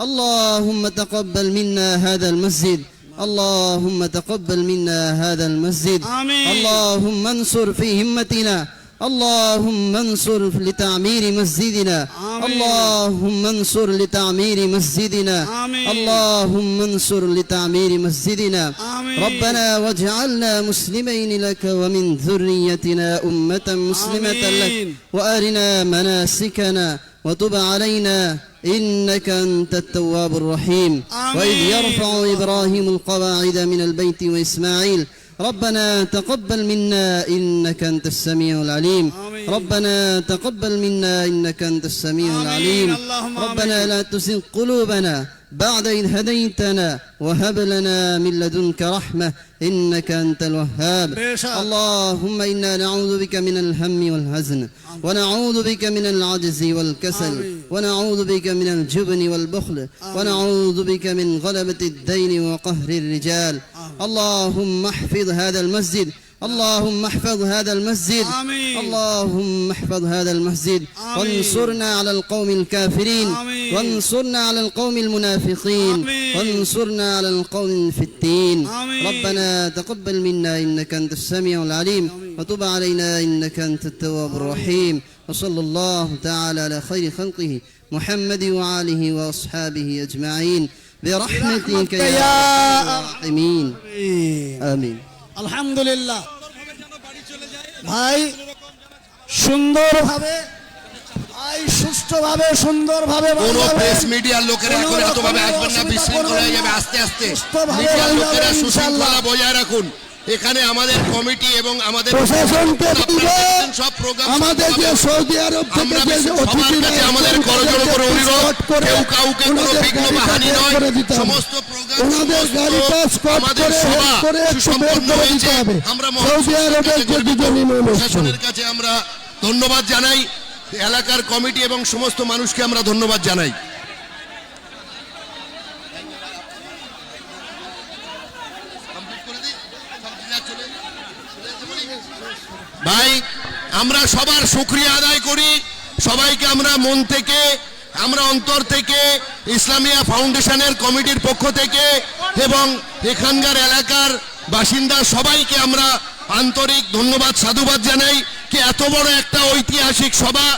اللهم تقبل منا هذا المسجد، اللهم تقبل منا هذا المسجد. آمين. اللهم انصر في همتنا، اللهم انصر لتعمير مسجدنا. آمين. اللهم انصر لتعمير مسجدنا. آمين. اللهم انصر لتعمير مسجدنا. آمين. ربنا واجعلنا مسلمين لك ومن ذريتنا أمة مسلمة لك آمين. وأرنا مناسكنا وتب علينا إنك أنت التواب الرحيم. آمين. وإذ يرفع إبراهيم القواعد من البيت وإسماعيل ربنا تقبل منا إنك أنت السميع العليم. آمين. ربنا تقبل منا إنك أنت السميع آمين. العليم. اللهم ربنا آمين. لا تزغ قلوبنا بعد إذ هديتنا وهب لنا من لدنك رحمة إنك أنت الوهاب. اللهم إنا نعوذ بك من الهم والحزن ونعوذ بك من العجز والكسل ونعوذ بك من الجبن والبخل ونعوذ بك من غلبة الدين وقهر الرجال. اللهم احفظ هذا المسجد، اللهم احفظ هذا المسجد. آمين. اللهم احفظ هذا المسجد. آمين. وانصرنا على القوم الكافرين. آمين. وانصرنا على القوم المنافقين. آمين. وانصرنا على القوم الفتين. آمين. ربنا تقبل منا إنك أنت السميع العليم وتب علينا إنك أنت التواب الرحيم. وصلى الله تعالى على خير خلقه محمد وآله وأصحابه أجمعين برحمتك يا أرحم الراحمين. آمين. আলহামদুলিল্লাহ ভাই সুন্দরভাবে সুন্দরভাবে কোন প্রেস মিডিয়ার লোকেরা এখন এতভাবে আসবেন না, বিশৃঙ্খলা হয়ে যাবে। আস্তে আস্তে মিডিয়ার লোকেরা সুশৃঙ্খলা বজায় রাখুন। এখানে আমাদের কমিটি এবং আমাদের প্রশাসনকে সব প্রোগ্রাম আমাদের যে সৌদি আরব থেকে যে অতিথিরা আমাদের করজোড় করে অনুরোধ, কেউ কাউকে কোনো বিঘ্ন বাহানি নয়, সমস্ত প্রোগ্রাম ওনাদের গাড়িটা স্পট করে সুসম্পন্ন হয়েছে। আমরা সৌদি আরবের যে দুজনই প্রশাসনের কাছে আমরা ধন্যবাদ জানাই, এলাকার কমিটি এবং সমস্ত মানুষকে আমরা ধন্যবাদ জানাই। ভাই আমরা সবার শুকরিয়া আদায় করি, সবাইকে আমরা মন থেকে, আমরা অন্তর থেকে ইসলামিয়া ফাউন্ডেশনের কমিটির পক্ষ থেকে এবং এখানকার এলাকার বাসিন্দা সবাইকে আমরা আন্তরিক ধন্যবাদ সাধুবাদ জানাই কি এত বড় একটা ঐতিহাসিক সভা,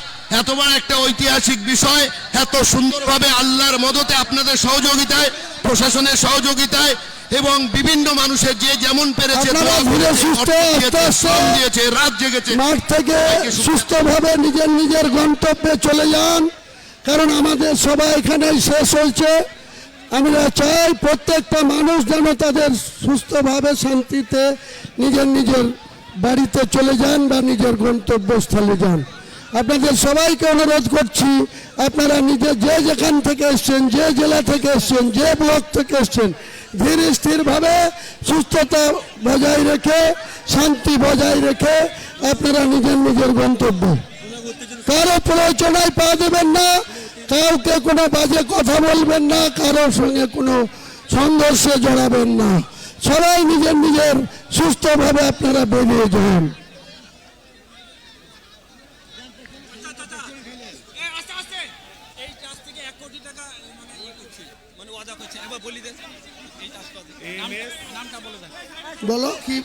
এত বড় একটা ঐতিহাসিক বিষয় এত সুন্দরভাবে আল্লাহর মদতে আপনাদের সহযোগিতায়, প্রশাসনের সহযোগিতায় এবং বিভিন্ন মানুষের যে যেমন পেরেছে দিয়েছে, রাত জেগেছে, মাঠ থেকে সুস্থভাবে নিজের নিজের গন্তব্যে চলে যান, কারণ আমাদের সবাই এখানে শেষ হয়েছে। আমরা চাই প্রত্যেকটা মানুষ যেন তাদের সুস্থভাবে শান্তিতে নিজের নিজের বাড়িতে চলে যান বা নিজের গন্তব্যস্থলে যান। আপনাদের সবাইকে অনুরোধ করছি, আপনারা নিজে যে যেখান থেকে এসছেন, যে জেলা থেকে এসছেন, যে ব্লক থেকে এসছেন, ধীর স্থিরভাবে সুস্থতা বজায় রেখে, শান্তি বজায় রেখে আপনারা নিজের নিজের গন্তব্য, কারো প্ররোচনায় পা দেবেন না, কাউকে কোনো বাজে কথা বলবেন না, কারোর সঙ্গে কোনো সংঘর্ষে জড়াবেন না। সবাই নিজের নিজের সুস্থভাবে আপনারা বেরিয়ে যান। বলো কি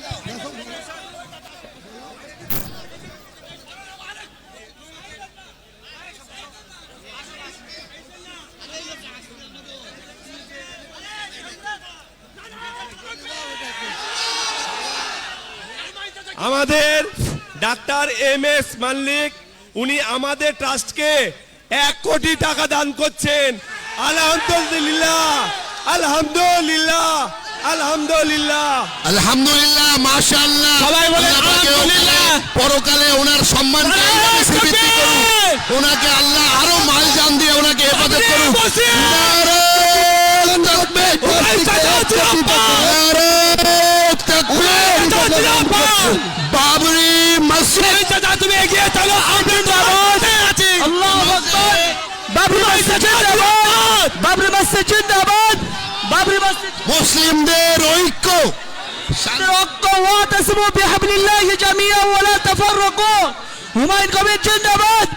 আমাদের ডাক্তার MS মাল্লিক উনি আমাদের ট্রাস্টকে 1 কোটি টাকা দান করছেন। আলহামদুলিল্লাহ, আলহামদুলিল্লাহ, আলহামদুলিল্লাহ, আলহামদুলিল্লাহ, মাশাআল্লাহ। সবাই বলে আল্লাহ পাকে আলহামদুলিল্লাহ। পরকালে ওনার সম্মানকে এইভাবে বৃদ্ধি করুন, ওনাকে আল্লাহ আরো মাল জান দিয়ে ওনাকে হেফাজত করুন। নারে তাকবীর, নারে তাকবীর। বাবরি মসজিদ, তুমি এগিয়ে চলো, আমি দাওয়াতে আছি। আল্লাহু আকবার। বাবরি মসজিদ জিন্দাবাদ, বাবরি মসজিদ জিন্দাবাদ, বাবরি মসজিদ মুসলিমদের ঐক্য واعتصموا بحبل الله جميعا ولا تفرقوا. হুমায়ুন কবির জিন্দাবাদ,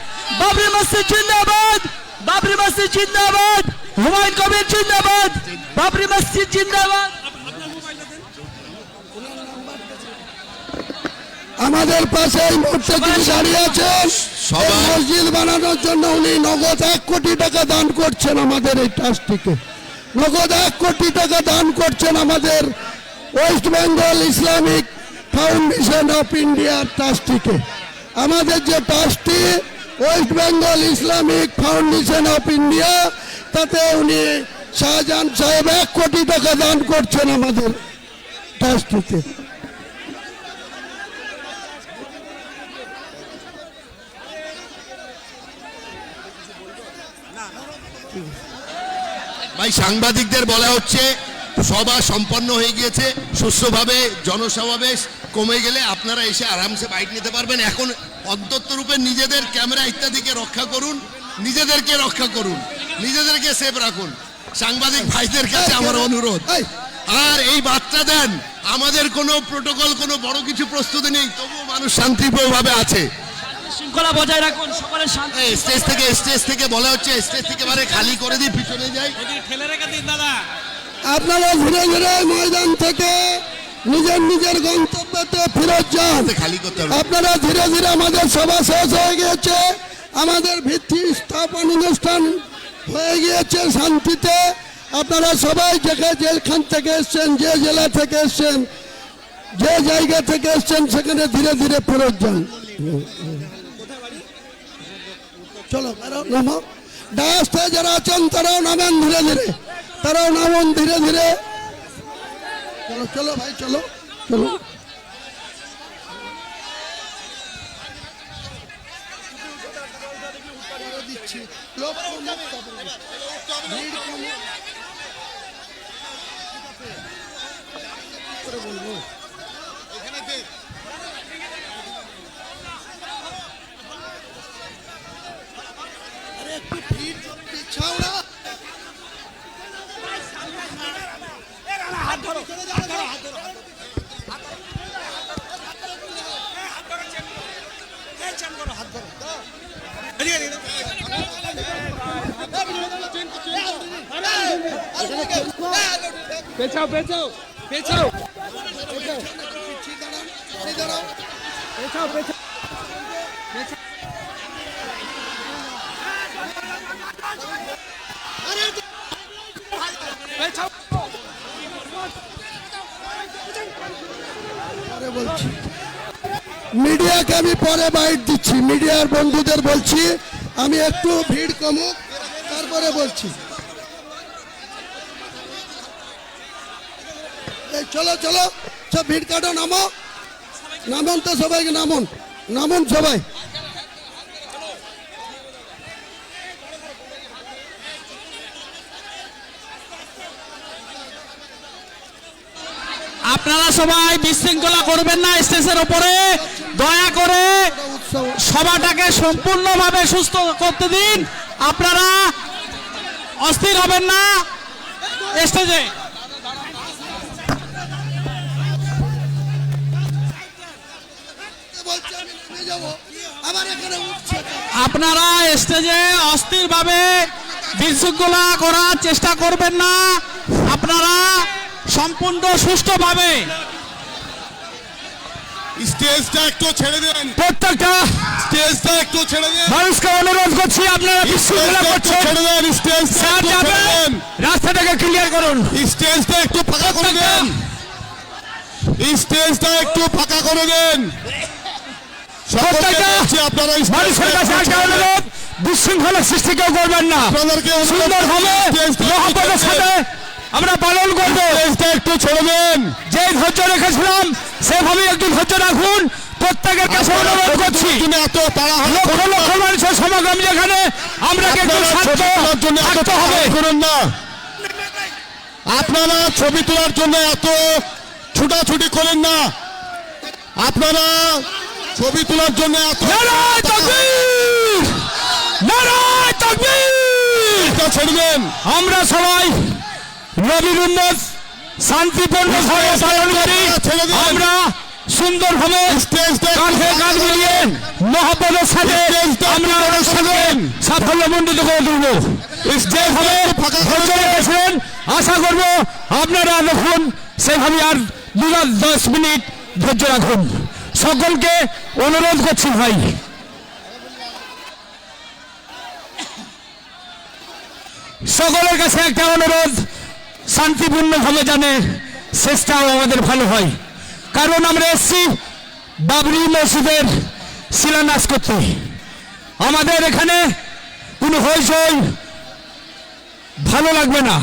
বাবরি মসজিদ জিন্দাবাদ, বাবরি মসজিদ জিন্দাবাদ, হুমায়ুন কবির জিন্দাবাদ, বাবরি মসজিদ জিন্দাবাদ। আমাদের পাশে এই মুহূর্তে যিনি দাঁড়িয়ে আছেন, এই মসজিদ বানানোর জন্য উনি নগদ 1 কোটি টাকা দান করছেন আমাদের এই ট্রাস্টটিকে। নগদ 1 কোটি টাকা দান করছেন আমাদের West Bengal Islamic foundation of India ট্রাস্টটিকে। আমাদের যে ট্রাস্টটি West Bengal Islamic foundation of India, তাতে উনি শাহজাহান সাহেব 1 কোটি টাকা দান করছেন আমাদের ট্রাস্টটিতে। ভাই, সাংবাদিকদের বলা হচ্ছে সভা সম্পন্ন হয়ে গিয়েছে সুস্থভাবে, জনসমাবেশ কমে গেলে আপনারা এসে আরামসে বাইট নিতে পারবেন। এখন অন্তত রূপে নিজেদের ক্যামেরা ইত্যাদিকে রক্ষা করুন, নিজেদেরকে রক্ষা করুন, নিজেদেরকে সেফ রাখুন। সাংবাদিক ভাইদের কাছে আমার অনুরোধ। আর এই বার্তা দেন, আমাদের কোনো প্রোটোকল, কোনো বড় কিছু প্রস্তুতি নেই, তবুও মানুষ শান্তিপ্রিয়ভাবে আছে। শৃঙ্খলা বজায় রাখুন, সকলের শান্তি। স্টেজ থেকে বলা হচ্ছে স্টেজ থেকে বারে খালি করে দিই, পিছনে যাই। ঠেলে রেখে দিন দাদা। আপনারা ধীরে ধীরে ময়দান থেকে নিজের নিজের গন্তব্যতে ফেরত যান। আপনারা ধীরে ধীরে, আমাদের সভা শেষ হয়ে গিয়েছে, আমাদের ভিত্তি স্থাপন অনুষ্ঠান হয়ে গিয়েছে শান্তিতে। আপনারা সবাই যেখান থেকে এসছেন, যে জেলা থেকে এসছেন, যে জায়গা থেকে এসছেন, সেখানে ধীরে ধীরে ফেরত যান। চলো নামো, ডায়াসে যারা আছেন তারাও নামেন ধীরে ধীরে, তারাও নামুন ধীরে ধীরে। চলো চলো ভাই, চলো চলো। পেছাও পেছাও পেছাও পেছাও পেছাও। মিডিয়াকে আমি পরে বাইট দিচ্ছি, মিডিয়ার বন্ধুদের বলছি আমি একটু ভিড় কমুক, তারপরে বলছি। চলো চলো, সব ভিড় কাটো, নামো, নামুন তো সবাইকে, নামুন নামুন সবাই। আপনারা সবাই বিশৃঙ্খলা করবেন না স্টেজের উপরে, দয়া করে সভাটাকে সম্পূর্ণভাবে সুস্থ করতে দিন। আপনারা অস্থির হবেন না স্টেজে। আপনারা স্টেজে অস্থিরভাবে বিশৃঙ্খলা করার চেষ্টা করবেন না। আপনারা সম্পূর্ণ সুষ্ঠুভাবে স্টেজটা একটু ছেড়ে দেন, প্রত্যেকটা স্টেজটা একটু ছেড়ে দেন, মানুষকে অনুরোধ করছি আপনারা বিশৃঙ্খলা করছেন। ছেড়ে দেন, স্টেজটা স্যার একটু ছেড়ে যাবেন, দেন, রাস্তাটাকে ক্লিয়ার করুন। স্টেজটা একটু ফাঁকা করে দেন, স্টেজটা একটু ফাঁকা করে দেন। আপনারা মানুষের কাছে একটা অনুরোধ, বিশৃঙ্খলা সৃষ্টি কেউ করবেন না। সুন্দরভাবে মহব্বতের সাথে আমরা পালন করবো। একটু ছেড়ে দেন, যে ধৈর্য রেখেছিলাম সেভাবে একটু ধৈর্য রাখুন। প্রত্যেকের কাছে অনুরোধ করছি, লক্ষ লক্ষ মানুষের সমাগম যেখানে, আমরা একটু শান্ত থাকতে হবে। না, আপনারা ছবি তোলার জন্য এত ছুটাছুটি করেন না। আপনারা ছবি তোলার জন্য এত নারায়ে তাকবীর, নারায়ে তাকবীর ছেড়ে দেন। আমরা সবাই নবীর উম্মত শান্তিপূর্ণভাবে পালন করি। আমরা সুন্দরভাবে কাঁধে কাঁধ মিলিয়ে মহব্বতের সাথে আমরা অনুষ্ঠানকে সাফল্যমণ্ডিত করে তুলব। যেভাবে ধৈর্য রেখেছিলেন আশা করব আপনারা দেখুন সেভাবে আর 10 মিনিট ধৈর্য রাখুন। সকলকে অনুরোধ করছি ভাই, সকলের কাছে একটা অনুরোধ, শান্তিপূর্ণভাবে জানে শেষটাও আমাদের ভালো হয়। কারণ আমরা এসছি বাবরি মসজিদের শিলান্যাস করতে। আমাদের এখানে কোনো হইচই ভালো লাগবে না।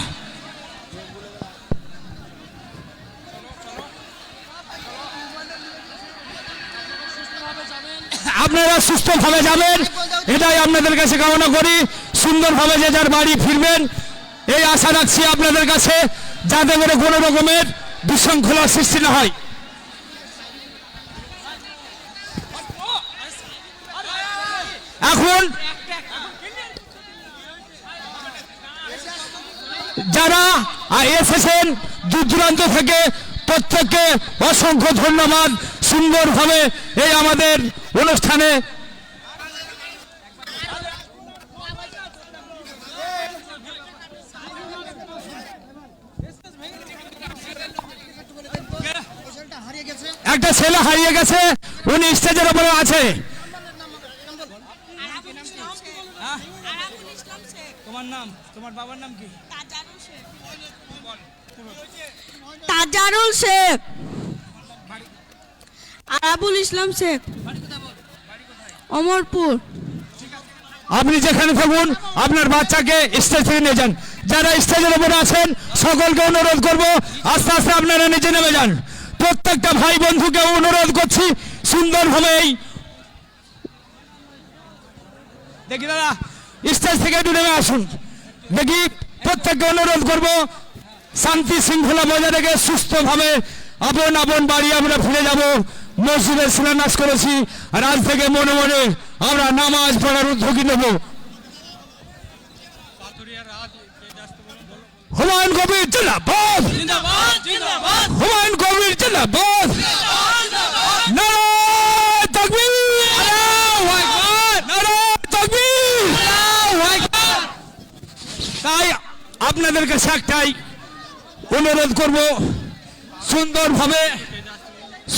আপনারা সুস্থভাবে যাবেন, এটাই আপনাদের কাছে কামনা করি। সুন্দরভাবে যে যার বাড়ি ফিরবেন এই আশা রাখছি আপনাদের কাছে, যাতে করে কোনো রকমের বিশৃঙ্খলার সৃষ্টি না হয়। এখন যারা এসেছেন দূর দূরান্ত থেকে প্রত্যেককে অসংখ্য ধন্যবাদ। সুন্দরভাবে এই আমাদের অনুষ্ঠানে একটা ছেলে হারিয়ে গেছে, উনি স্টেজের উপরে আছে। তোমার নাম, তোমার বাবার নাম কি? তাজারুল শেখ, আরাবুল ইসলাম শেখ, অমরপুর। আপনি যেখানে থাকুন আপনার বাচ্চাকে স্টেজ থেকে নিয়ে যান। যারা স্টেজের উপরে আছেন সকলকে অনুরোধ করব আস্তে আস্তে আপনারা নিচে নেমে যান। প্রত্যেকটা ভাই বন্ধুকে অনুরোধ করছি সুন্দরভাবে এই দেখি দাদা স্টেজ থেকে একটু নেমে আসুন। দেখি প্রত্যেককে অনুরোধ করব শান্তি শৃঙ্খলা বজায় রেখে সুস্থভাবে আপন আপন বাড়ি আমরা ফিরে যাব। মসজিদের শিলান্যাস করেছি আর আজ থেকে মনে মনে আমরা নামাজ পড়ার উদ্যোগী নেব। হুমায়ুন কবির জিন্দাবাদ, হুমায়ুন কবির জিন্দাবাদ, নারায়ে তাকবীর, আল্লাহু আকবার, নারায়ে তাকবীর, আল্লাহু আকবার। তাই আপনাদের কাছে একটাই অনুরোধ করব,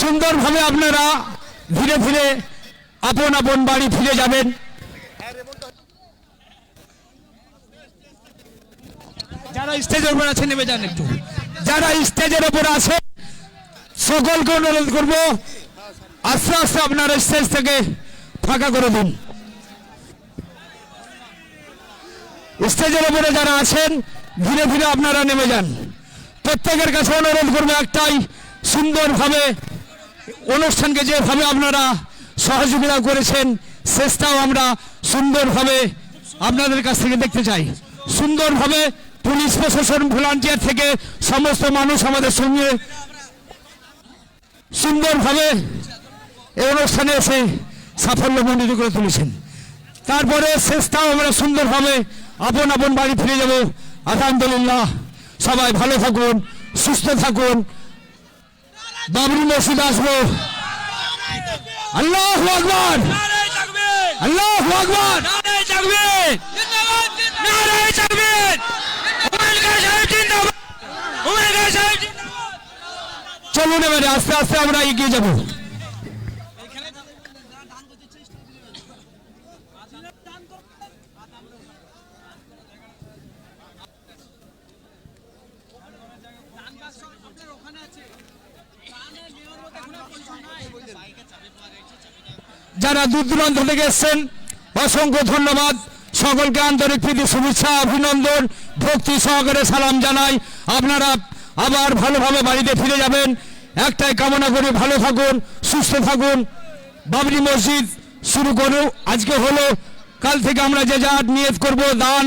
সুন্দরভাবে আপনারা ধীরে ধীরে আপন আপন বাড়ি ফিরে যাবেন। যারা স্টেজের উপর আছে নেমে যান একটু। যারা স্টেজের উপর আছে সকলকে অনুরোধ করব আস্তে আস্তে আপনারা স্টেজ থেকে ফাঁকা করে দিন। স্টেজের উপরে যারা আছেন ধীরে ধীরে আপনারা নেমে যান। প্রত্যেকের কাছে অনুরোধ করবো একটাই, সুন্দরভাবে অনুষ্ঠানকে যেভাবে আপনারা সহযোগিতা করেছেন শেষটাও আমরা সুন্দরভাবে আপনাদের কাছ থেকে দেখতে চাই। সুন্দরভাবে পুলিশ প্রশাসন ভলান্টিয়ার থেকে সমস্ত মানুষ আমাদের সঙ্গে সুন্দরভাবে এই অনুষ্ঠানে এসে সাফল্যমণ্ডিত করে তুলেছেন। তারপরে শেষটাও আমরা সুন্দরভাবে আপন আপন বাড়ি ফিরে যাব। আলহামদুলিল্লাহ, সবাই ভালো থাকুন, সুস্থ থাকুন। বাবরি মসজিদ আসবো। আল্লাহু আকবার, আল্লাহু আকবার, নারে তাকবীর, নারে তাকবীর, হুমায়ুন কবির সাহেব জিন্দাবাদ, হুমায়ুন কবির সাহেব জিন্দাবাদ। চলুন এবারে আস্তে আস্তে আমরা এগিয়ে যাব। যারা দূর দূরান্ত থেকে এসছেন অসংখ্য ধন্যবাদ। সকলকে আন্তরিক প্রীতি শুভেচ্ছা, অভিনন্দন, ভক্তি সহকারে সালাম জানাই। আপনারা আবার ভালোভাবে বাড়িতে ফিরে যাবেন, একটাই কামনা করি, ভালো থাকুন, সুস্থ থাকুন। বাবরি মসজিদ শুরু করো আজকে হলো, কাল থেকে আমরা যে যা নিয়ত করব দান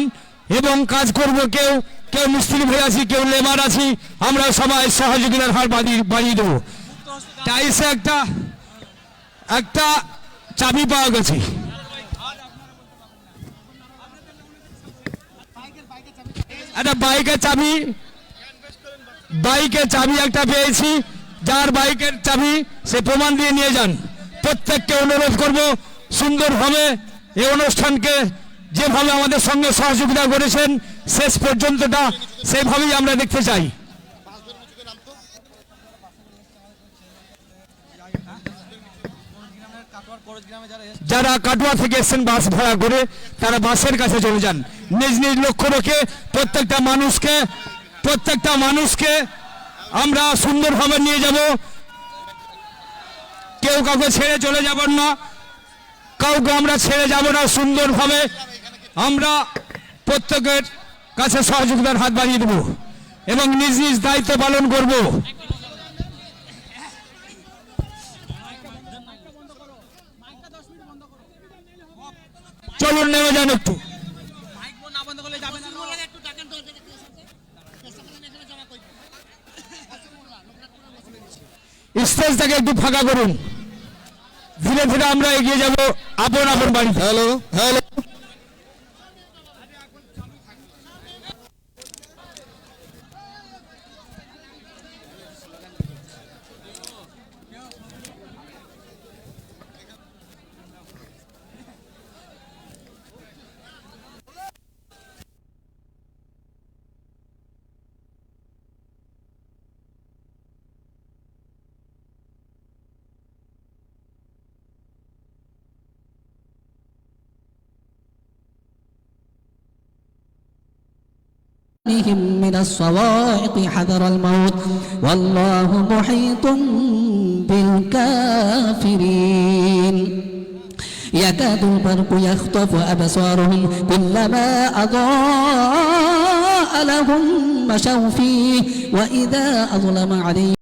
এবং কাজ করব। কেউ কেউ মিস্ত্রি ভাই আছি, কেউ লেবার আছি, আমরা সবাই সহযোগিতার হার বাড়িয়ে দেবো। টাইসে একটা চাবি পাওয়া গেছে, একটা বাইকের চাবি একটা পেয়েছি। যার বাইকের চাবি সে প্রমাণ দিয়ে নিয়ে যান। প্রত্যেককে অনুরোধ করব সুন্দরভাবে এই অনুষ্ঠানকে যেভাবে আমাদের সঙ্গে সহযোগিতা করেছেন শেষ পর্যন্তটা সেভাবেই আমরা দেখতে চাই। যারা কাটুয়া থেকে এসেছেন বাস ভাড়া করে, তারা বাসের কাছে চলে যান। নিজ নিজ লক্ষ্য রেখে প্রত্যেকটা মানুষকে আমরা সুন্দরভাবে নিয়ে যাব। কেউ কাউকে ছেড়ে চলে যাবেন না, কাউকে আমরা ছেড়ে যাব না। সুন্দরভাবে আমরা প্রত্যেকের কাছে সহযোগিতার হাত বাড়িয়ে দেব এবং নিজ নিজ দায়িত্ব পালন করব। চলুন নেমে যান একটু। স্টেজটাকে একটু ফাঁকা করুন। ধীরে ধীরে আমরা এগিয়ে যাব আপন আপন বাড়ি। Hello hello, من الصواعق حذر الموت والله محيط بالكافرين يكاد البرق يخطف أبصارهم كلما أضاء لهم مشوا فيه وإذا أظلم عليهم